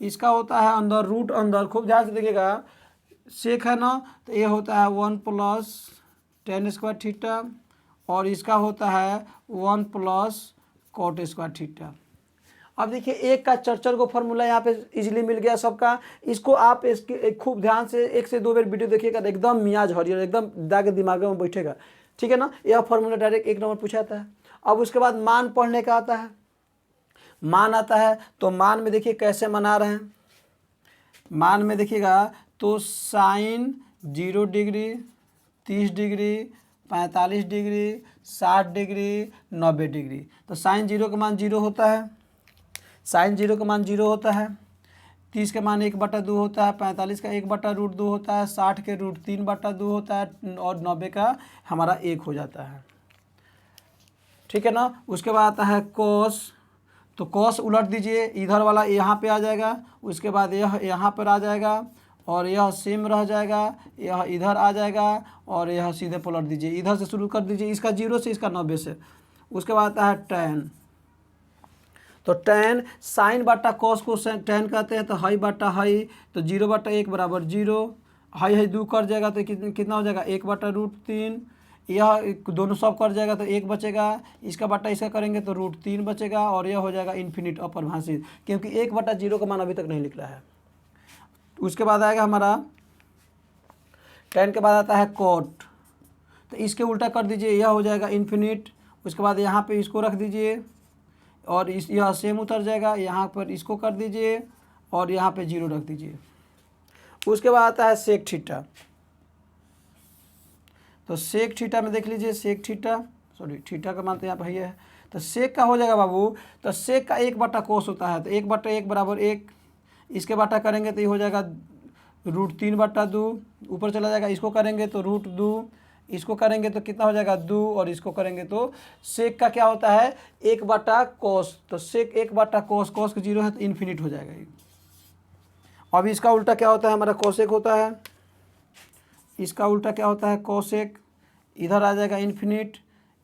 इसका होता है अंदर रूट अंदर, खूब ध्यान से देखिएगा, सेक है ना, तो ये होता है 1 + टैन स्क्वायर थीटा। और इसका होता है 1 + कॉट स्क्वायर थीटा। अब देखिए एक का 4 को फार्मूला यहाँ पे इजीली मिल गया सबका। इसको आप इसके खूब ध्यान से 1 से 2 बार वीडियो देखिएगा, एकदम मियाज हरियर एकदम जाके दिमाग में बैठेगा, ठीक है ना। यह फार्मूला डायरेक्ट 1 नंबर पूछा जाता है। अब उसके बाद मान पढ़ने का आता है। मान आता है तो मान में देखिए कैसे मना रहे हैं। मान में देखिएगा तो sine 0 degree, 30 degree, 45 degree, 60 degree, 90 degree. तो साइन 0 का मान 0 होता है, साइन 0 का मान 0 होता है, 30 का मान 1/2 होता है, 45 का 1/√2 होता है, 60 के √3/2 होता है और 90 का हमारा 1 हो जाता है। ठीक है ना। उसके बाद आता है कॉस, तो कॉस उलट दीजिए, इधर वाला यहाँ पे आ जाएगा, उसके बाद यह यहाँ पर आ जाएगा और यह सेम रह जाएगा, यह इधर आ जाएगा और यह सीधे पलट दीजिए, इधर से शुरू कर दीजिए, इसका 0 से इसका 90 से। उसके बाद आता है टैन, तो टैन साइन बटा कॉस को टैन कहते हैं, तो हाई बटा हाई, तो 0/1 बराबर 0, हाई हाई 2 कर जाएगा तो कितना हो जाएगा 1/√3, यह दोनों सब कर जाएगा तो 1 बचेगा, इसका बटा इसका करेंगे तो √3 बचेगा और यह हो जाएगा इन्फिनिट अपरिभाषित, क्योंकि 1/0 का मान अभी तक नहीं निकला है। उसके बाद आएगा हमारा टैन के बाद आता है कॉट, तो इसके उल्टा कर दीजिए, यह हो जाएगा इन्फिनिट। उसके बाद यहाँ पे इसको रख दीजिए और यह सेम उतर जाएगा, यहाँ पर इसको कर दीजिए और यहाँ पे 0 रख दीजिए। उसके बाद आता है सेक थीटा, तो सेक थीटा में देख लीजिए, सेक थीटा थीटा का मान तो यहाँ पर है, तो सेक का हो जाएगा बाबू, तो सेक का 1/cos होता है, तो 1/1 बराबर 1, इसके बाटा करेंगे तो ये हो जाएगा √3/2, ऊपर चला जाएगा, इसको करेंगे तो √2, इसको करेंगे तो कितना हो जाएगा 2 और इसको करेंगे तो सेक का क्या होता है 1/cos, तो सेक 1/cos, cos का 0 है तो इन्फिनिट हो जाएगा ये। अब इसका उल्टा क्या होता है हमारा कोसेक होता है, इसका उल्टा क्या होता है कोसेक, इधर आ जाएगा इन्फिनिट,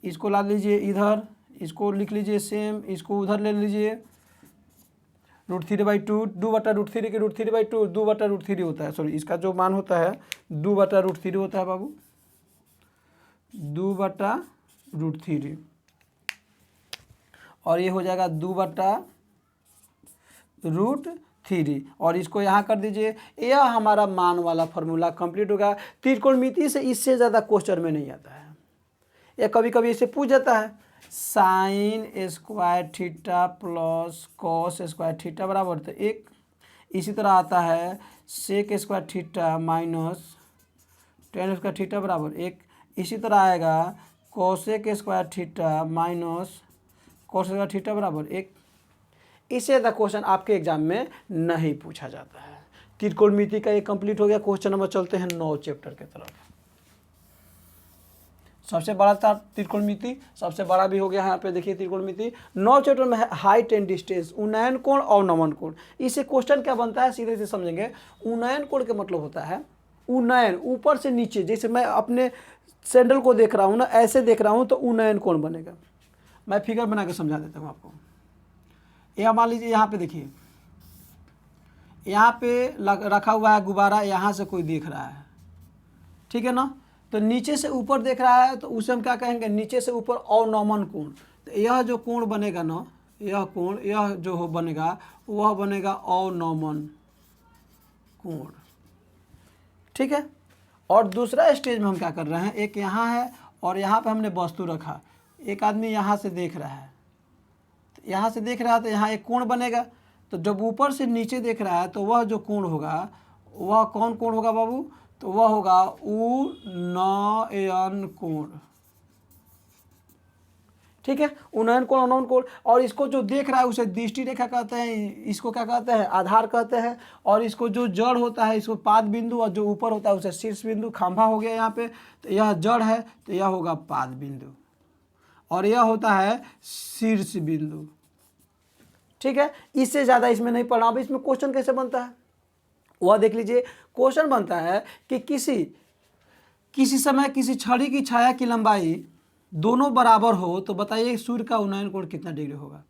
इसको ला लीजिए इधर, इसको लिख लीजिए सेम, इसको उधर ले लीजिए √3/2, 2/√3 के √3/2 2/√3 होता है, सॉरी इसका जो मान होता है 2/√3 होता है बाबू, 2/√3 और ये हो जाएगा 2/√3 और इसको यहाँ कर दीजिए। यह हमारा मान वाला फार्मूला कंप्लीट होगा। त्रिकोणमिति से इससे ज़्यादा क्वेश्चन में नहीं आता है, या कभी कभी इसे पूछ जाता है sine square theta plus cos square theta बराबर, तो 1। इसी तरह आता है sec square theta minus tan square theta बराबर 1। इसी तरह आएगा cosec square theta minus cos square theta बराबर 1। इससे ज़्यादा क्वेश्चन आपके एग्जाम में नहीं पूछा जाता है। त्रिकोणमिति का ये कंप्लीट हो गया। क्वेश्चन नंबर चलते हैं 9 चैप्टर के तरफ। सबसे बड़ा था त्रिकोणमिति, सबसे बड़ा भी हो गया है। यहाँ पे देखिए त्रिकोणमिति 9 चैप्टर में है हाइट एंड डिस्टेंस, उन्नयन कोण और नमन कोण। इससे क्वेश्चन क्या बनता है सीधे से समझेंगे। उन्नयन कोण का मतलब होता है उन्नयन ऊपर से नीचे, जैसे मैं अपने सैंडल को देख रहा हूँ ना, ऐसे देख रहा हूँ तो उन्नयन कोण बनेगा। मैं फिगर बना के समझा देता हूँ आपको। यह मान लीजिए यहाँ पे देखिए, यहाँ पे रखा हुआ है गुब्बारा, यहाँ से कोई देख रहा है, ठीक है ना, तो नीचे से ऊपर देख रहा है तो उसे हम क्या कहेंगे नीचे से ऊपर अवनमन कोण। तो यह जो कोण बनेगा ना, यह कोण यह जो हो बनेगा वह बनेगा अवनमन कोण, ठीक है। और दूसरा स्टेज में हम क्या कर रहे हैं, एक यहाँ है और यहाँ पे हमने वस्तु रखा, एक आदमी यहाँ से देख रहा है, तो यहाँ से देख रहा है तो यहाँ एक कोण बनेगा। तो जब ऊपर से नीचे देख रहा है तो वह जो कोण होगा वह कौन कोण होगा बाबू, तो वह होगा उन्नयन कोण, ठीक है। उन्नयन कोण अवनमन कोण। और इसको जो देख रहा है उसे दृष्टि रेखा कहते हैं, इसको क्या कहते हैं आधार कहते हैं। और इसको जो जड़ होता है इसको पाद बिंदु, और जो ऊपर होता है उसे शीर्ष बिंदु। खंभा हो गया यहाँ पे, तो यह जड़ है तो यह होगा पाद बिंदु और यह होता है शीर्ष बिंदु, ठीक है। इससे ज़्यादा इसमें नहीं पढ़ना। अब इसमें क्वेश्चन कैसे बनता है वह देख लीजिए। क्वेश्चन बनता है कि किसी समय किसी छड़ी की छाया की लंबाई दोनों बराबर हो तो बताइए सूर्य का उन्नयन कोण कितना डिग्री होगा।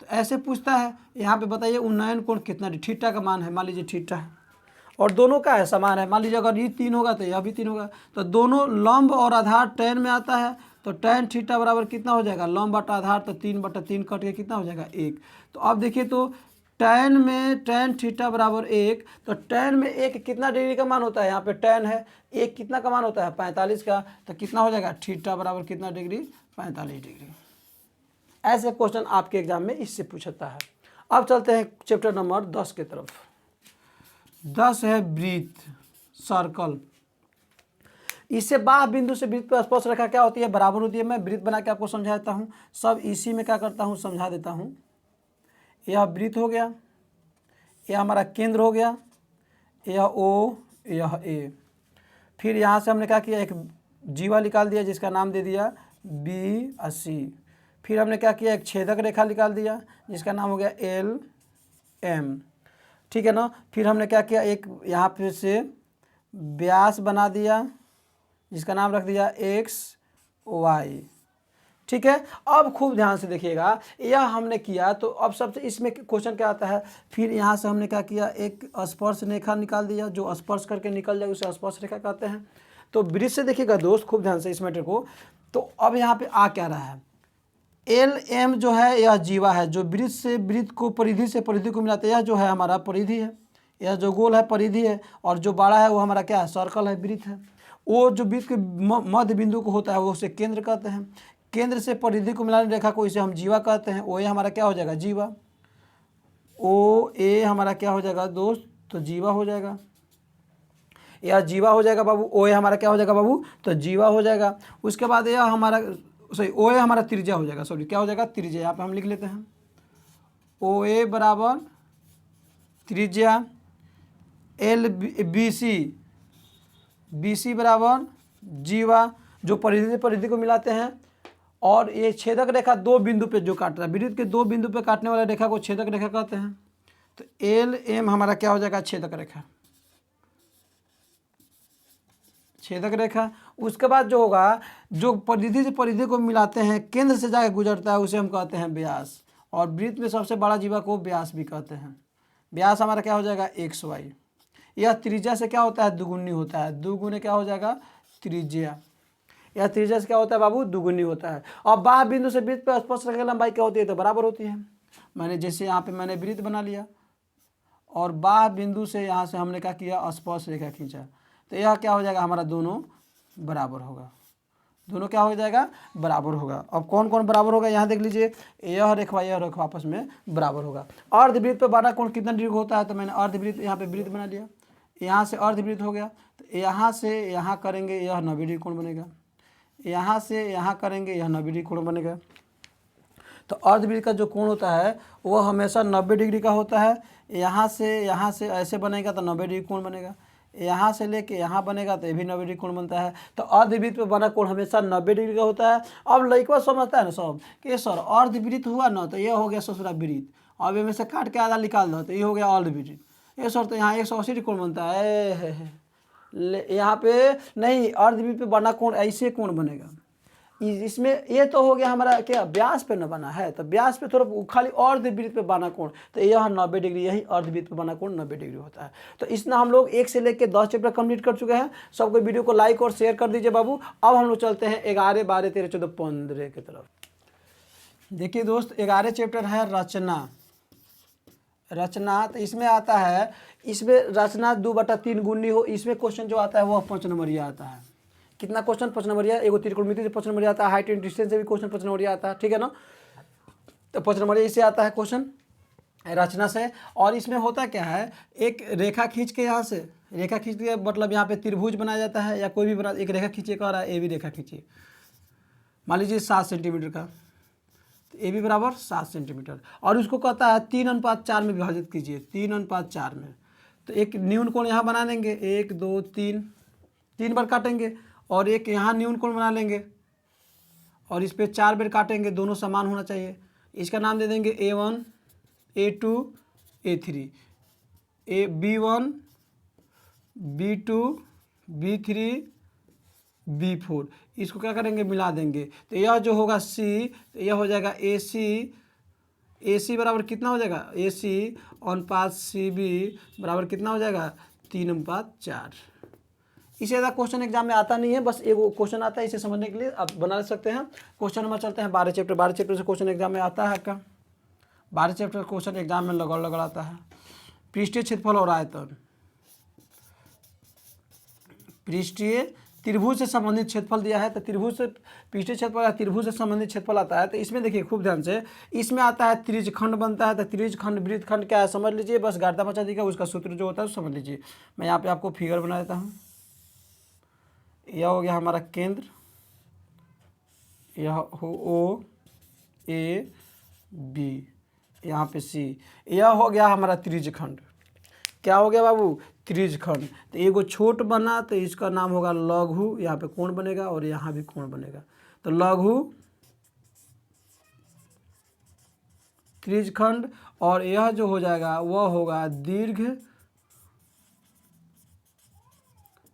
तो ऐसे पूछता है, यहाँ पे बताइए उन्नयन कोण कितना डिग्री, थीटा का मान है, मान लीजिए थीटा है और दोनों का है समान है। मान लीजिए अगर ये 3 होगा तो यह भी 3 होगा, तो दोनों लंब और आधार टैन में आता है, तो टैन थीटा बराबर कितना हो जाएगा लंब बटा आधार, तो 3/3 कट के कितना हो जाएगा 1। तो अब देखिए तो टैन में टैन थीटा बराबर 1, तो टैन में 1 कितना डिग्री का मान होता है, यहाँ पे टैन है 1 कितना का मान होता है 45 का, तो कितना हो जाएगा थीटा बराबर कितना डिग्री 45 डिग्री। ऐसे क्वेश्चन आपके एग्जाम में इससे पूछता है। अब चलते हैं चैप्टर नंबर 10 की तरफ। 10 है वृत्त, सर्कल। इससे बाह्य बिंदु से वृत्त पर स्पर्श रेखा क्या होती है, बराबर होती है। मैं वृत्त बना के आपको समझा देता हूँ, सब इसी में क्या करता हूँ, समझा देता हूँ। यह वृत्त हो गया, यह हमारा केंद्र हो गया, यह ओ, यह ए। फिर यहाँ से हमने क्या किया, एक जीवा निकाल दिया जिसका नाम दे दिया बी और सी। फिर हमने क्या किया, एक छेदक रेखा निकाल दिया जिसका नाम हो गया एल एम, ठीक है ना। फिर हमने क्या किया, एक यहाँ पे से व्यास बना दिया जिसका नाम रख दिया एक्स वाई, ठीक है। अब खूब ध्यान से देखिएगा, यह हमने किया तो अब सबसे इसमें क्वेश्चन क्या आता है। फिर यहाँ से हमने क्या किया, एक स्पर्श रेखा निकाल दिया, जो स्पर्श करके निकल जाए उसे स्पर्श रेखा कहते हैं। तो वृत्त से देखिएगा दोस्त खूब ध्यान से इस मैटर को। तो अब यहाँ पे आ क्या रहा है, एल एम जो है यह जीवा है, जो वृत्त से वृत्त को परिधि से परिधि को मिलाते हैं। यह जो है हमारा परिधि है, यह जो गोल है परिधि है, और जो बड़ा है वो हमारा क्या है, सर्कल है, वृत्त है। वो जो वृत्त के मध्य बिंदु को होता है वो उसे केंद्र कहते हैं। केंद्र से परिधि को मिलाने रेखा को इसे हम जीवा कहते हैं। ओ ए हमारा क्या हो जाएगा, जीवा। ओ ए हमारा क्या हो जाएगा दोस्त, तो जीवा हो जाएगा, यह जीवा हो जाएगा बाबू। ओ ए हमारा क्या हो जाएगा बाबू, तो जीवा हो जाएगा। उसके बाद यह हमारा सॉरी ओ ए हमारा त्रिज्या हो जाएगा, सॉरी क्या हो जाएगा, त्रिज्या। यहाँ पे हम लिख लेते हैं ओ ए बराबर त्रिज्या, L B C, B C बराबर जीवा, जो परिधि से परिधि को मिलाते हैं। और ये छेदक रेखा दो बिंदु पे जो काट रहा है, वृत्त के दो बिंदु पे काटने वाला रेखा को छेदक रेखा कहते हैं। तो एल एम हमारा क्या हो जाएगा, छेदक रेखा, छेदक रेखा। उसके बाद जो होगा, जो परिधि से परिधि को मिलाते हैं, केंद्र से जाकर गुजरता है, उसे हम कहते हैं व्यास। और वृत्त में सबसे बड़ा जीवा को व्यास भी कहते हैं। व्यास हमारा क्या हो जाएगा, एक्स वाई। यह त्रिज्या से क्या होता है, दुगुनी होता है, दुगुने क्या हो जाएगा, त्रिज्या। यह त्रिज्या से क्या होता है बाबू, दुगुनी होता है। और बाह्य बिंदु से वृत्त पर स्पर्श रेखा की लंबाई क्या होती है, तो बराबर होती है। मैंने जैसे यहाँ पे मैंने वृत्त बना लिया और बाह्य बिंदु से यहाँ से हमने क्या किया, स्पर्श रेखा खींचा, तो यह क्या हो जाएगा, हमारा दोनों बराबर होगा, दोनों क्या हो जाएगा, बराबर होगा। अब कौन कौन बराबर होगा, यहाँ देख लीजिए, यह रेखा आपस में बराबर होगा। अर्धवृत्त पर बड़ा कोण कितना डिग्री होता है, तो मैंने अर्धवृत्त यहाँ पे वृत्त बना लिया, यहाँ से अर्धवृत्त हो गया। तो यहाँ से यहाँ करेंगे, यह 90 डिग्री कोण बनेगा। यहाँ से यहाँ करेंगे, यह 90 डिग्री कोण बनेगा। तो अर्धवृत्त का जो कोण होता है वह हमेशा 90 डिग्री का होता है। यहाँ से ऐसे बनेगा तो 90 डिग्री कोण बनेगा, यहाँ से लेके यहाँ बनेगा तो ये भी 90 डिग्री कोण बनता है। तो अर्धवृत्त पे बना कोण हमेशा 90 डिग्री का होता है। अब लड़का समझता है ना सब कि सर अर्धवृत्त हुआ ना, तो ये हो गया ससुरा वृत्त, अब इनमें से काट के आधा निकाल दो तो ये हो गया अर्धवृत्त। ये सर तो यहाँ 180 डिग्री कोण बनता है, यहाँ पे नहीं, अर्धवृत्त पे बना कोण ऐसे कोण बनेगा। इसमें ये तो हो गया हमारा क्या, व्यास पे न बना है, तो व्यास पे थोड़ा खाली अर्धवृत्त पे बना कोण, तो यह 90 डिग्री, यही अर्धवृत्त पे बना कोण 90 डिग्री होता है। तो इसमें हम लोग 1 से लेकर 10 चैप्टर कंप्लीट कर चुके हैं। सबको वीडियो को लाइक और शेयर कर दीजिए बाबू। अब हम लोग चलते हैं 11, 12, 13, 14, 15 की तरफ। देखिए दोस्त, 11 चैप्टर है रचना। रचना तो इसमें आता है, इसमें रचना 2/3 गुनी हो, इसमें क्वेश्चन जो आता है वह 5 नंबरिया आता है। कितना क्वेश्चन, 5 नंबरिया। एगो त्रिकोणमिति से 5 नंबरिया आता है, हाइट एंड डिस्टेंस से भी क्वेश्चन 5 नंबरिया आता है, ठीक है ना। तो 5 नंबरिया इससे आता है क्वेश्चन, रचना से। और इसमें होता क्या है, एक रेखा खींच के, यहाँ से रेखा खींच के मतलब यहाँ पे त्रिभुज बनाया जाता है, या कोई भी बना, एक रेखा खींचे का, ए भी रेखा खींचिए, मान लीजिए 7 सेंटीमीटर का, तो ए भी बराबर 7 सेंटीमीटर। और उसको कहता है 3:4 में विभाजित कीजिए, 3:4 में। तो एक न्यून कोण यहाँ बना लेंगे, 1 2 3 बार काटेंगे, और एक यहाँ न्यून कोण बना लेंगे, और इस पर 4 बार काटेंगे, दोनों समान होना चाहिए। इसका नाम दे देंगे A1 A2 A3, B1 B2 B3 B4। इसको क्या करेंगे, मिला देंगे, तो यह जो होगा C, तो यह हो जाएगा AC बराबर कितना हो जाएगा, AC अनुपात CB बराबर कितना हो जाएगा, 3:4। इससे ज़्यादा क्वेश्चन एग्जाम में आता नहीं है, बस एक क्वेश्चन आता है, इसे समझने के लिए आप बना सकते हैं। क्वेश्चन नंबर चलते हैं 12 चैप्टर। 12 चैप्टर से क्वेश्चन एग्जाम में आता है आपका, 12 चैप्टर क्वेश्चन एग्जाम में लगड़ आता है। पृष्ठीय क्षेत्रफल और आयतन, पृष्ठीय त्रिभुज से संबंधित क्षेत्रफल दिया है, तो त्रिभुज से पृष्ठीय क्षेत्रफल या त्रिभुज से संबंधित क्षेत्रफल आता है। तो इसमें देखिए खूब ध्यान से, इसमें आता है त्रिज्यखंड बनता है। तो त्रिज्यखंड वृत्तखंड क्या है समझ लीजिए, बस गाढ़ता बचा दिखा, उसका सूत्र जो होता है समझ लीजिए। मैं यहाँ पे आपको फिगर बना देता हूँ। यह हो गया हमारा केंद्र, यह हो ओ ए बी, यहाँ पे सी, यह हो गया हमारा त्रिज्यखंड। क्या हो गया बाबू? त्रिज्यखंड। तो एगो छोट बना तो इसका नाम होगा लघु, यहाँ पे कोण बनेगा और यहाँ भी कोण बनेगा। तो लघु त्रिज्यखंड, और यह जो हो जाएगा वह होगा दीर्घ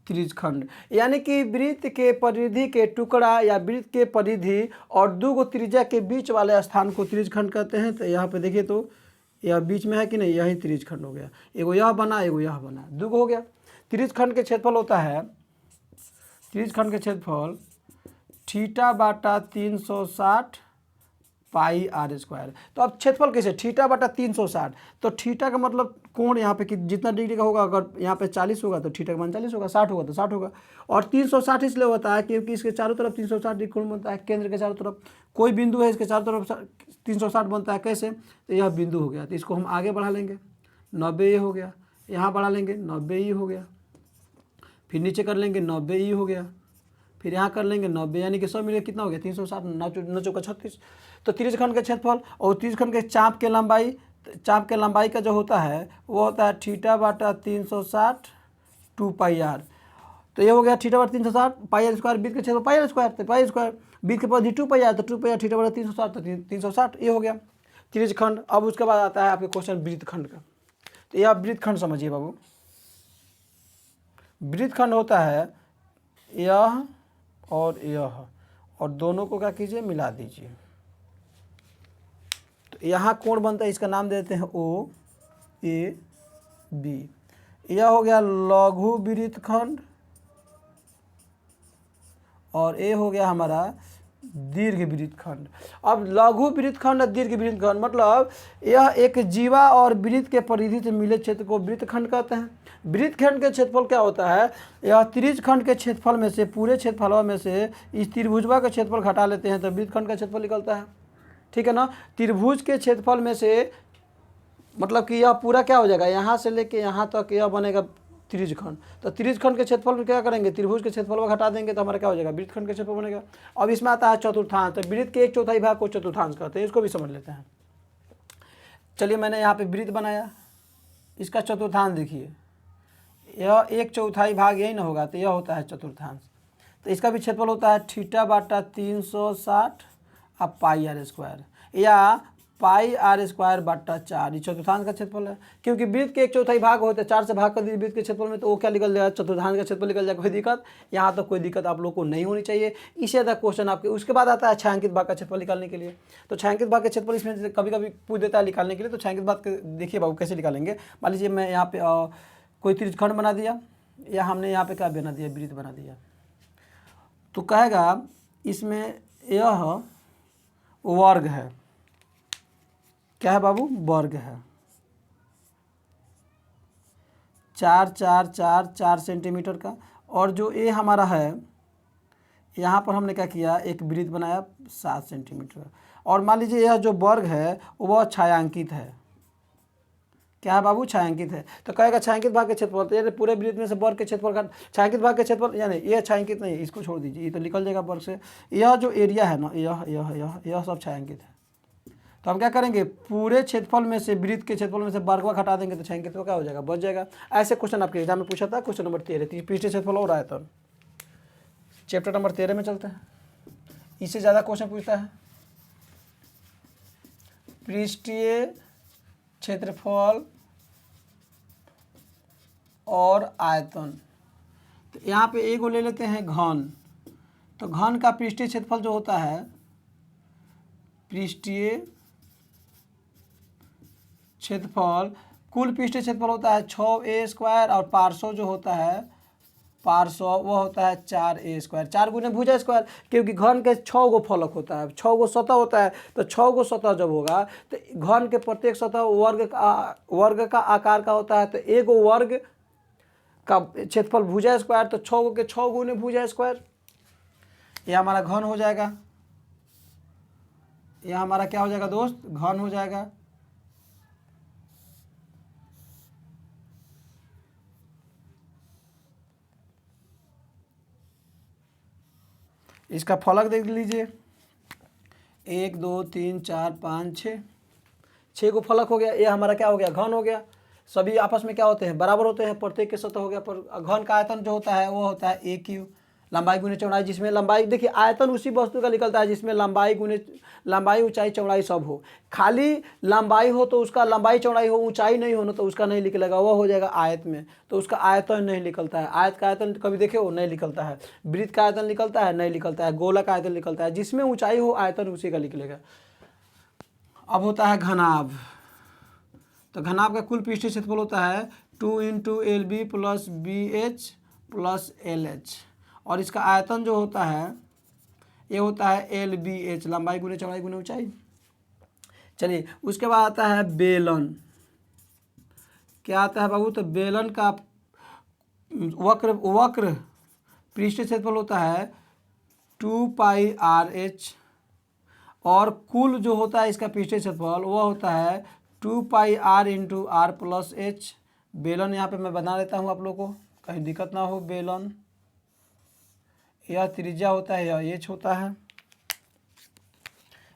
त्रिज्यखंड। यानी कि वृत्त के परिधि के टुकड़ा या वृत्त के परिधि और दो गो त्रिज्या के बीच वाले स्थान को त्रिज्यखंड कहते हैं। तो यहाँ पे देखिए, तो यह बीच में है कि नहीं, यही त्रिज्यखंड हो गया। एगो यह बना, एगो यह बना, दो गो हो गया। त्रिज्यखंड के क्षेत्रफल होता है, त्रिज्यखंड के क्षेत्रफल थीटा बाटा 360 पाई आर स्क्वायर। तो अब क्षेत्रफल कैसे, थीटा बटा 360, तो थीटा का मतलब कोण यहाँ पे कि जितना डिग्री का होगा, अगर यहाँ पे 40 होगा तो थीटा का मान 40 होगा, 60 होगा तो 60 होगा। और 360 इसलिए होता है क्योंकि इसके चारों तरफ 360 डिग्री कोण बनता है। केंद्र के चारों तरफ कोई बिंदु है, इसके चारों तरफ 360 बनता है। कैसे? तो यह बिंदु हो गया, तो इसको हम आगे बढ़ा लेंगे, 90 ये हो गया, यहाँ बढ़ा लेंगे 90 ये हो गया, फिर नीचे कर लेंगे 90 ये हो गया, फिर यहाँ कर लेंगे 90, यानी कि सब मिले कितना हो गया 360, 9 चौका 36। तो त्रिज्यखंड के क्षेत्रफल और त्रिज्यखंड के चाप के लंबाई, चाप के लंबाई का जो होता है वो होता है थीटा बाटा 360 2 पाई आर। तो ये हो गया थीटा बाटा 360 पाई आर स्क्वायर, बीच के क्षेत्र पाई आर स्क्वायर, तो पाई स्क्वायर बीच के पास 2 पाई आर, तो 2 पाई आर थीटा बाटा 360, तो 360 ये हो गया त्रिज्यखंड। अब उसके बाद आता है आपके क्वेश्चन वृत्तखंड का। तो यह वृत्तखंड समझिए बाबू, वृत्तखंड होता है यह और यह, और दोनों को क्या कीजिए, मिला दीजिए। तो यहाँ कोण बनता है, इसका नाम देते हैं ओ ए बी। यह हो गया लघु वृत्तखंड, और ये हो गया हमारा दीर्घ वृत्तखंड। अब लघु वृत्तखंड और दीर्घ वृत्तखंड मतलब यह एक जीवा और वृत्त के परिधि से मिले क्षेत्र को वृत्तखंड कहते हैं। वृत्तखंड के क्षेत्रफल क्या होता है, यह त्रिज्यखंड के क्षेत्रफल में से, पूरे क्षेत्रफलों में से इस त्रिभुजवा का क्षेत्रफल घटा लेते हैं तो वृत्तखंड का क्षेत्रफल निकलता है। ठीक है ना। त्रिभुज के क्षेत्रफल में से मतलब कि यह पूरा क्या हो जाएगा, यहाँ से लेके यहाँ तक यह बनेगा त्रिज्यखंड। तो त्रिज्यखंड के क्षेत्रफल में क्या करेंगे, त्रिभुज के क्षेत्रफल को घटा देंगे तो हमारा क्या हो जाएगा, वृत्तखंड के क्षेत्रफल बनेगा। अब इसमें आता है चतुर्थांश। तो वृत्त के 1/4 भाग को चतुर्थांश कहते हैं, इसको भी समझ लेते हैं। चलिए मैंने यहाँ पे वृत्त बनाया, इसका चतुर्थांश देखिए, यह 1/4 भाग यही ना होगा, तो यह होता है चतुर्थांश। तो इसका भी क्षेत्रफल होता है थीटा बाटा 360 अब पाई आर स्क्वायर, या पाई आर स्क्वायर बट्टा 4, ये चतुर्थांश का क्षेत्रफल है। क्योंकि वृत्त के 1/4 भाग होते हैं, 4 से भाग कर दीजिए वृत्त के क्षेत्रफल में, तो वो क्या निकल जाएगा, चतुर्थांश का क्षेत्रफल निकल जाएगा। कोई दिक्कत यहाँ तक कोई दिक्कत आप लोग को नहीं होनी चाहिए। इसी तक क्वेश्चन आपके उसके बाद आता है छायांकित भाग का क्षेत्रफल निकालने के लिए। तो छायांकित भाग का क्षेत्रफल इसमें कभी कभी पूछ देता है निकालने के लिए। तो छायांकित भाग देखिए बाबू कैसे निकालेंगे। मान लीजिए मैं यहाँ पे कोई त्रिज्यखंड बना दिया, या हमने यहाँ पे क्या बना दिया, वृत्त बना दिया, तो कहेगा इसमें यह वर्ग है। क्या है बाबू, वर्ग है। 4 4 4 4 सेंटीमीटर का। और जो ए हमारा है, यहाँ पर हमने क्या किया, एक वृत्त बनाया 7 सेंटीमीटर का। और मान लीजिए यह जो वर्ग है वह छायांकित है। क्या है बाबू, छायांकित है। तो कहेगा छायांकित भाग के क्षेत्रफल, तो यानी पूरे वृत्त में से वर्ग के क्षेत्रफल का छायांकित भाग के क्षेत्रफल, यानी ये छायांकित नहीं है, इसको छोड़ दीजिए, ये तो निकल जाएगा वर्ग से। यह जो एरिया है ना, यह सब छायांकित है। तो हम क्या करेंगे, पूरे क्षेत्रफल में से, वृत्त के क्षेत्रफल में से वर्गवा हटा देंगे तो छायांकित क्या हो जाएगा, बच जाएगा। ऐसे क्वेश्चन आपके एग्जाम में पूछा था, क्वेश्चन नंबर 13, पृष्ठीय क्षेत्रफल हो रहा है। तो चैप्टर नंबर 13 में चलते हैं, इससे ज़्यादा क्वेश्चन पूछता है पृष्ठीय क्षेत्रफल और आयतन। तो यहाँ पे एक ले लेते हैं घन। तो घन का पृष्ठीय क्षेत्रफल जो होता है, पृष्ठीय क्षेत्रफल, कुल पृष्ठीय क्षेत्रफल होता है 6a स्क्वायर, और पार्श्व जो होता है, पार्श्व वो होता है 4a स्क्वायर, 4 गुने भुजा स्क्वायर। क्योंकि घन के 6 गो फलक होता है, 6 गो सतह होता है, तो 6 गो सतह जब होगा तो घन के प्रत्येक सतह वर्ग का आकार का होता है। तो एक वर्ग का क्षेत्रफल भुजा स्क्वायर, तो 6 के 6 गुने भुजा स्क्वायर, यह हमारा घन हो जाएगा। यह हमारा क्या हो जाएगा दोस्त, घन हो जाएगा। इसका फलक देख लीजिए, 1 2 3 4 5 6, 6 को फलक हो गया। ये हमारा क्या हो गया, घन हो गया। सभी आपस में क्या होते हैं, बराबर होते हैं, प्रत्येक के सतह हो गया। पर घन का आयतन जो होता है वो होता है AQ, लंबाई गुने चौड़ाई, जिसमें लंबाई देखिए आयतन उसी वस्तु का निकलता है जिसमें लंबाई ऊंचाई चौड़ाई सब हो। खाली लंबाई हो तो उसका लंबाई चौड़ाई हो, ऊंचाई नहीं हो ना तो उसका नहीं निकलेगा, वो हो जाएगा आयत में, तो उसका आयतन नहीं निकलता है। आयत का आयतन कभी देखे हो, नहीं निकलता है। वृत्त का आयतन निकलता है, नहीं निकलता है। गोला का आयतन निकलता है, जिसमें ऊंचाई हो आयतन उसी का निकलेगा। अब होता है घनाभ, तो घनाभ का कुल पृष्ठीय क्षेत्रफल होता है 2 × LB + BH + LH, और इसका आयतन जो होता है ये होता है LBH, लंबाई गुने चौड़ाई गुने ऊंचाई। चलिए उसके बाद आता है बेलन। क्या आता है बाबू, तो बेलन का वक्र पृष्ठीय क्षेत्रफल होता है 2πRH, और कुल जो होता है इसका पृष्ठीय क्षेत्रफल वो होता है 2πR × R + H। बेलन यहाँ पे मैं बना लेता हूँ आप लोगों को, कहीं दिक्कत ना हो। बेलन, यह त्रिज्या होता है, यह H होता है,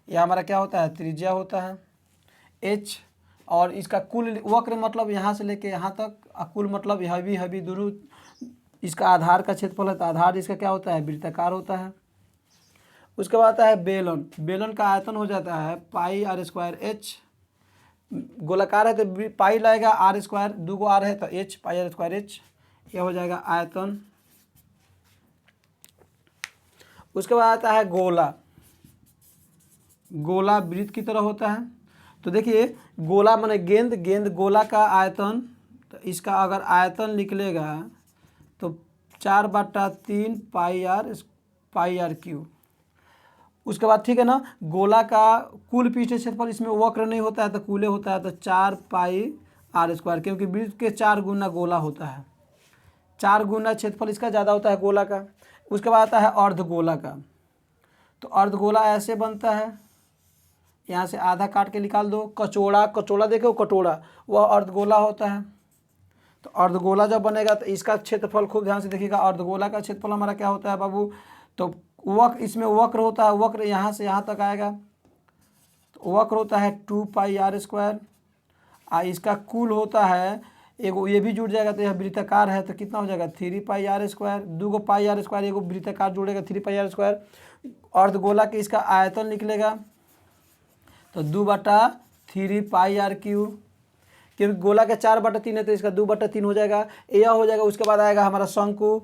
यह हमारा क्या होता है, त्रिज्या होता है H, और इसका कुल वक्र मतलब यहाँ से लेके यहाँ तक, कुल मतलब हबी दोनों, इसका आधार का क्षेत्रफल है, तो आधार इसका क्या होता है, वृत्ताकार होता है। उसके बाद आता है बेलन। बेलन का आयतन हो जाता है πr²H, गोलाकार है तो पाई लगेगा, R², 2 R है तो H, πr²H, यह हो जाएगा आयतन। उसके बाद आता है गोला। गोला वृत्त की तरह होता है, तो देखिए गोला माने गेंद, गोला का आयतन, तो इसका अगर आयतन निकलेगा तो 4/3 πr3। उसके बाद ठीक है ना, गोला का कुल पृष्ठीय क्षेत्रफल, इसमें वक्र नहीं होता है तो कूले होता है, तो 4πr², क्योंकि वृत्त के 4 गुना गोला होता है, 4 गुना क्षेत्रफल इसका ज़्यादा होता है गोला का। उसके बाद आता है अर्धगोला का, तो अर्धगोला ऐसे बनता है, यहाँ से आधा काट के निकाल दो। कचौड़ा देखो, कटोरा वह अर्धगोला होता है। तो अर्धगोला जब बनेगा तो इसका क्षेत्रफल खूब ध्यान से देखिएगा। अर्धगोला का क्षेत्रफल हमारा क्या होता है बाबू, तो इसमें वक्र होता है, वक्र यहाँ से यहाँ तक आएगा, तो वक्र होता है 2πr²। इसका कुल होता है एगो, ये भी जुड़ जाएगा तो यह वृत्ताकार है, तो कितना हो जाएगा 3πr²। 2 πr², एगो वृत्ताकार जुड़ेगा 3πr²। अर्धगोला के इसका आयतन निकलेगा तो 2/3πr3, क्योंकि गोला का 4/3 है तो इसका 2/3 हो जाएगा, यह हो जाएगा। उसके बाद आएगा हमारा शंकु।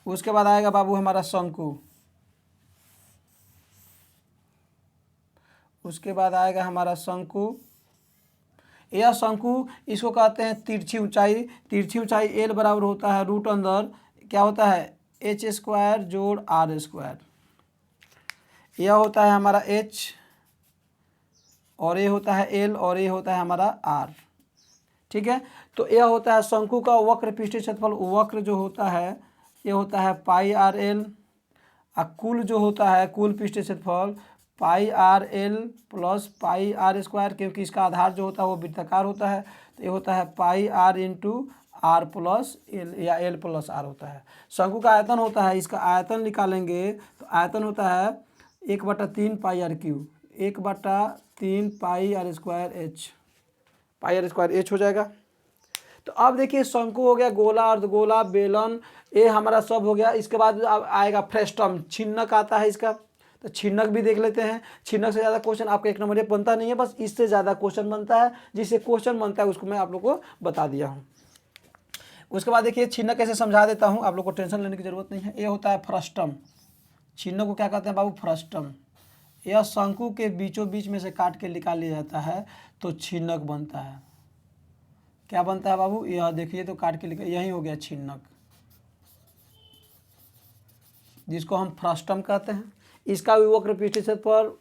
उसके बाद आएगा बाबू हमारा शंकु। उसके बाद आएगा हमारा शंकु। यह शंकु, इसको कहते हैं तिरछी ऊंचाई। तिरछी ऊंचाई L बराबर होता है रूट अंदर क्या होता है, H² + R²। यह होता है हमारा H, और ये होता है L, और ये होता है हमारा R। ठीक है, तो यह होता है शंकु का वक्र पृष्ठीय क्षेत्रफल। वक्र जो होता है ये होता है πRL, और कुल जो होता है कुल पृष्ठीय क्षेत्रफल πRL + πr², क्योंकि इसका आधार जो होता है वो वृत्ताकार होता है, तो ये होता है πr × R + L या L + R होता है। शंकु का आयतन होता है, इसका आयतन निकालेंगे तो आयतन होता है 1/3 πr3, 1/3 πr²H, πr²H हो जाएगा। तो अब देखिए शंकु हो गया, गोला, अर्धगोला, बेलन, ये हमारा सब हो गया। इसके बाद अब आएगा फ्रेस्टम, छिन्नक आता है इसका, तो छिन्नक भी देख लेते हैं। छिन्नक से ज़्यादा क्वेश्चन आपका 1 नंबर ये बनता नहीं है, बस इससे ज़्यादा क्वेश्चन बनता है। जिससे क्वेश्चन बनता है उसको मैं आप लोग को बता दिया हूँ। उसके बाद देखिए छिन्नक कैसे समझा देता हूँ, आप लोग को टेंशन लेने की ज़रूरत नहीं है। ये होता है फ्रस्टम। छिन्नक को क्या कहते हैं बाबू, फ्रस्टम। यह शंकु के बीचों बीच में से काट के निकाल लिया जाता है तो छिन्नक बनता है। क्या बनता है बाबू, यह देखिए तो काट के निकाल, यही हो गया छिन्नक, जिसको हम फ्रस्टम कहते हैं। इसका भी वक्र पृष्ठीय क्षेत्रफल,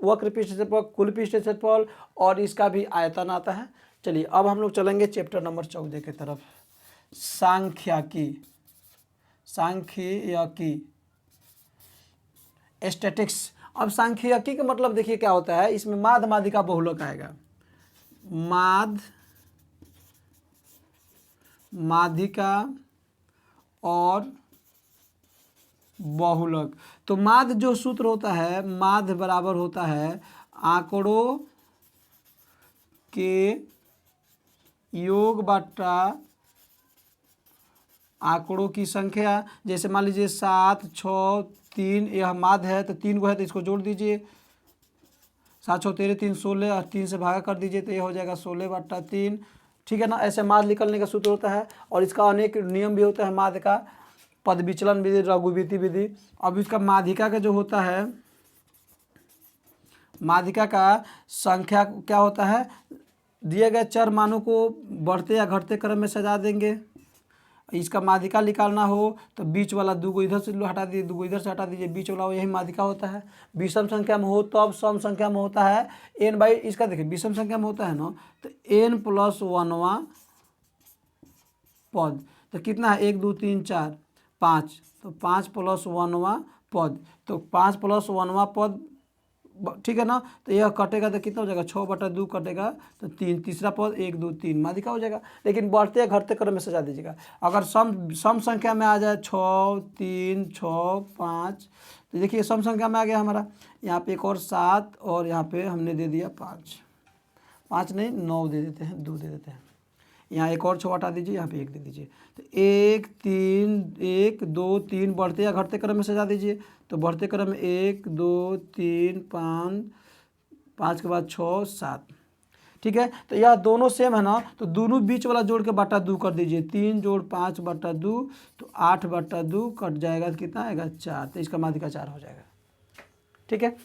वक्र पृष्ठीय क्षेत्रफल, कुल पृष्ठीय क्षेत्रफल, और इसका भी आयतन आता है। चलिए अब हम लोग चलेंगे चैप्टर नंबर 14 की तरफ। सांख्यिकी स्टैटिक्स। अब सांख्यिकी का मतलब देखिए क्या होता है, इसमें माध्य माध्यिका बहुलक आएगा, माध्य माध्यिका और बहुलक। तो माध्य जो सूत्र होता है, माध्य बराबर होता है आंकड़ों के योग बटा आंकड़ों की संख्या। जैसे मान लीजिए 7, 6, 3 यह माध्य है, तो 3 को है तो इसको जोड़ दीजिए, 7, 6, 13, 3, 16 और 3 से भागा कर दीजिए तो ये हो जाएगा 16/3। ठीक है ना, ऐसे माध्य निकलने का सूत्र होता है। और इसका अनेक नियम भी होता है माध्य का, पद विचलन विधि, लघुवीति विधि। अब इसका माध्यिका का जो होता है, माध्यिका का संख्या क्या होता है, दिए गए चर मानों को बढ़ते या घटते क्रम में सजा देंगे। इसका माध्यिका निकालना हो तो बीच वाला 2 को इधर से हटा दीजिए, 2 को इधर से हटा दीजिए, बीच वाला यही माध्यिका होता है। विषम संख्या में हो तब सम संख्या में होता है n बाई, इसका देखिए विषम संख्या में होता है ना तो n+1वां पद, तो कितना है 1 2 3 4 5, तो 5+1वां पद, तो 5+1वां पद, ठीक है ना। तो यह कटेगा तो कितना हो जाएगा 6/2 कटेगा तो 3, तीसरा पद 1 2 3 माध्यिका हो जाएगा। लेकिन बढ़ते या घटते क्रम में सजा दीजिएगा। अगर सम संख्या में आ जाए 6 3 6 5, तो देखिए सम संख्या में आ गया हमारा, यहाँ पे एक और 7 और यहाँ पे हमने दे दिया 5 नहीं 9 दे देते हैं, 2 दे देते हैं, यहाँ एक और 6 हटा दीजिए, यहाँ पे 1 दे दीजिए। तो 1 3 1 2 3 बढ़ते या घटते क्रम में सजा दीजिए। तो बढ़ते क्रम में 1 2 3 5, 5 के बाद 6 7, ठीक है। तो यह दोनों सेम है ना, तो दोनों बीच वाला जोड़ के बटा 2 कर दीजिए, 3 जोड़ 5/2 तो 8/2 कट जाएगा तो कितना आएगा 4, तो इसका माध्यिका 4 हो जाएगा। ठीक है,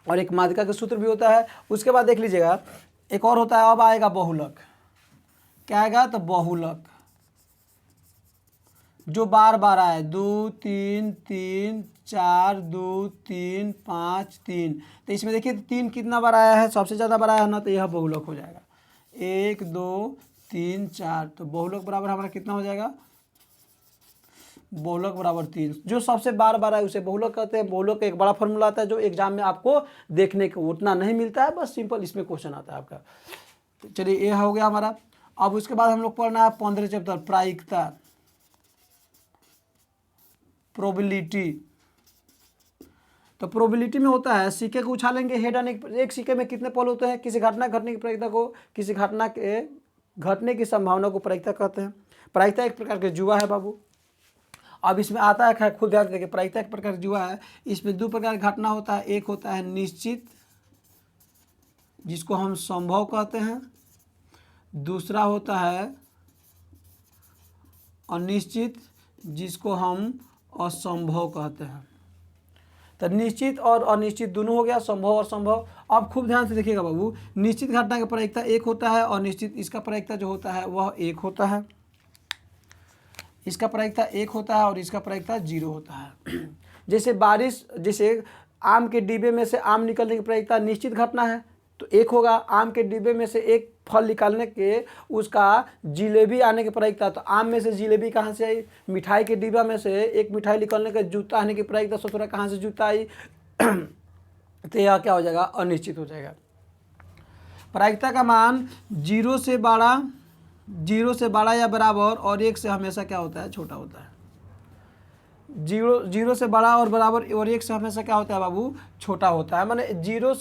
और एक माध्यिका का सूत्र भी होता है। उसके बाद देख लीजिएगा एक और होता है, अब आएगा बहुलक। क्या आएगा, तो बहुलक जो बार बार आए, 2 3 3 4 2 3 5 3, तो इसमें देखिए 3 कितना बार आया है, सबसे ज़्यादा बार आया है ना, तो यह बहुलक हो जाएगा। 1 2 3 4, तो बहुलक बराबर हमारा कितना हो जाएगा, बहुलक बराबर 3। जो सबसे बार बार आए उसे बहुलक कहते हैं। बहुलक का एक बड़ा फॉर्मूला आता है जो एग्जाम में आपको देखने को उतना नहीं मिलता है, बस सिंपल इसमें क्वेश्चन आता है आपका। तो चलिए ये हो गया हमारा। अब उसके बाद हम लोग पढ़ना है 15 चैप्टर प्रायिकता, प्रोबेबिलिटी। तो प्रोबेबिलिटी में होता है सिक्के को उछालेंगे, हेड एंड एक सिक्के में कितने पल होते हैं, किसी घटना घटने की प्रायिकता को, किसी घटना के घटने की संभावना को प्रायिकता कहते हैं। प्रायिकता एक प्रकार के जुआ है बाबू। अब इसमें आता है, खुद ध्यान देखिए, प्रायिकता एक प्रकार का जुआ है। इसमें 2 प्रकार की घटना होता है, एक होता है निश्चित जिसको हम संभव कहते हैं, दूसरा होता है अनिश्चित जिसको हम असंभव कहते हैं। तो निश्चित और अनिश्चित दोनों हो गया, संभव और संभव। अब खूब ध्यान से देखिएगा बाबू, निश्चित घटना का प्रायिकता 1 होता है और निश्चित इसका प्रायिकता जो होता है वह 1 होता है। इसका प्रायिकता 1 होता है और इसका प्रायिकता 0 होता है। जैसे बारिश, जैसे आम के डिब्बे में से आम निकलने की प्रायिकता निश्चित घटना है तो 1 होगा। आम के डिब्बे में से एक फल निकालने के उसका जिलेबी आने की प्रायिकता, तो आम में से जिलेबी कहाँ से आई, मिठाई के डिब्बा में से एक मिठाई निकलने का जूता आने की प्रायिकता, सोच कहाँ से जूता आई तो यह क्या हो जाएगा, अनिश्चित हो जाएगा। प्रायिकता का मान 0 से बड़ा या बराबर और 1 से हमेशा क्या होता है, छोटा होता है। 0 से बड़ा और बराबर और 1 से हमेशा क्या होता है बाबू, छोटा होता है। माने 0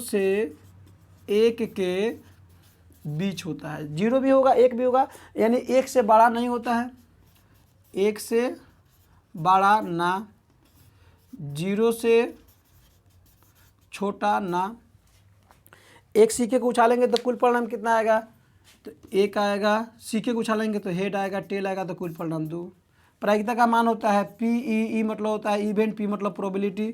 से 1 के बीच होता है, 0 भी होगा 1 भी होगा, यानी 1 से बड़ा नहीं होता है, 1 से बड़ा ना, 0 से छोटा ना। एक सिक्के को उछालेंगे तो कुल परिणाम कितना आएगा, तो 1 आएगा। सिक्के को उछालेंगे तो हेड आएगा, टेल आएगा, तो कुल परिणाम 2। प्रायिकता का मान होता है PE मतलब होता है इवेंट, P मतलब प्रोबेबिलिटी,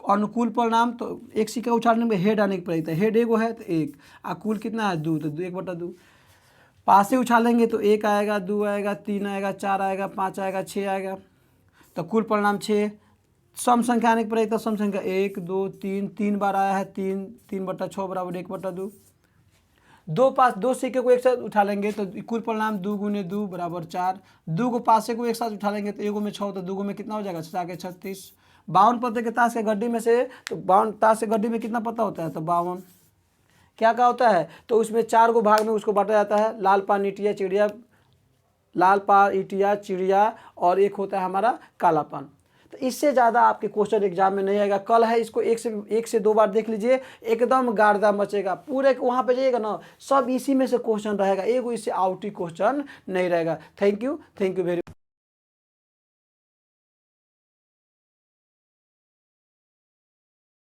अनुकूल परिणाम। तो एक सिक्का उछालने में हेड आने की प्रायिकता, हेड 1 है तो 1, और कुल कितना है 2, तो 1/2। पासे उछालेंगे तो 1 आएगा, 2 आएगा, 3 आएगा, 4 आएगा, 5 आएगा, 6 आएगा, तो कुल परिणाम 6। सम संख्या आने की प्रायिकता, सम संख्या 1 2 3 3 बार आया है, 3 3/6 बराबर 1/2। दो सिक्के को एक साथ उठा लेंगे तो कुल परिणाम 2 गुने 2 बराबर 4। 2 को पासे को एक साथ उठा लेंगे तो एगो में 6 तो 2 में कितना हो जाएगा 6 के 36। 52 पत्ते के ताश के गड्डी में से तो 52 ताश के गड्डी में कितना पत्ता होता है तो 52। क्या क्या होता है तो उसमें 4 को भाग में उसको बांटा जाता है, लाल पान ईटिया चिड़िया, लाल पान ईटिया चिड़िया और एक होता है हमारा काला पान। तो इससे ज़्यादा आपके क्वेश्चन एग्जाम में नहीं आएगा। कल है, इसको एक से दो बार देख लीजिए, एकदम गार्दा मचेगा पूरे। वहाँ पे जाइएगा ना, सब इसी में से क्वेश्चन रहेगा, एगो इससे आउट ही क्वेश्चन नहीं रहेगा। Thank you very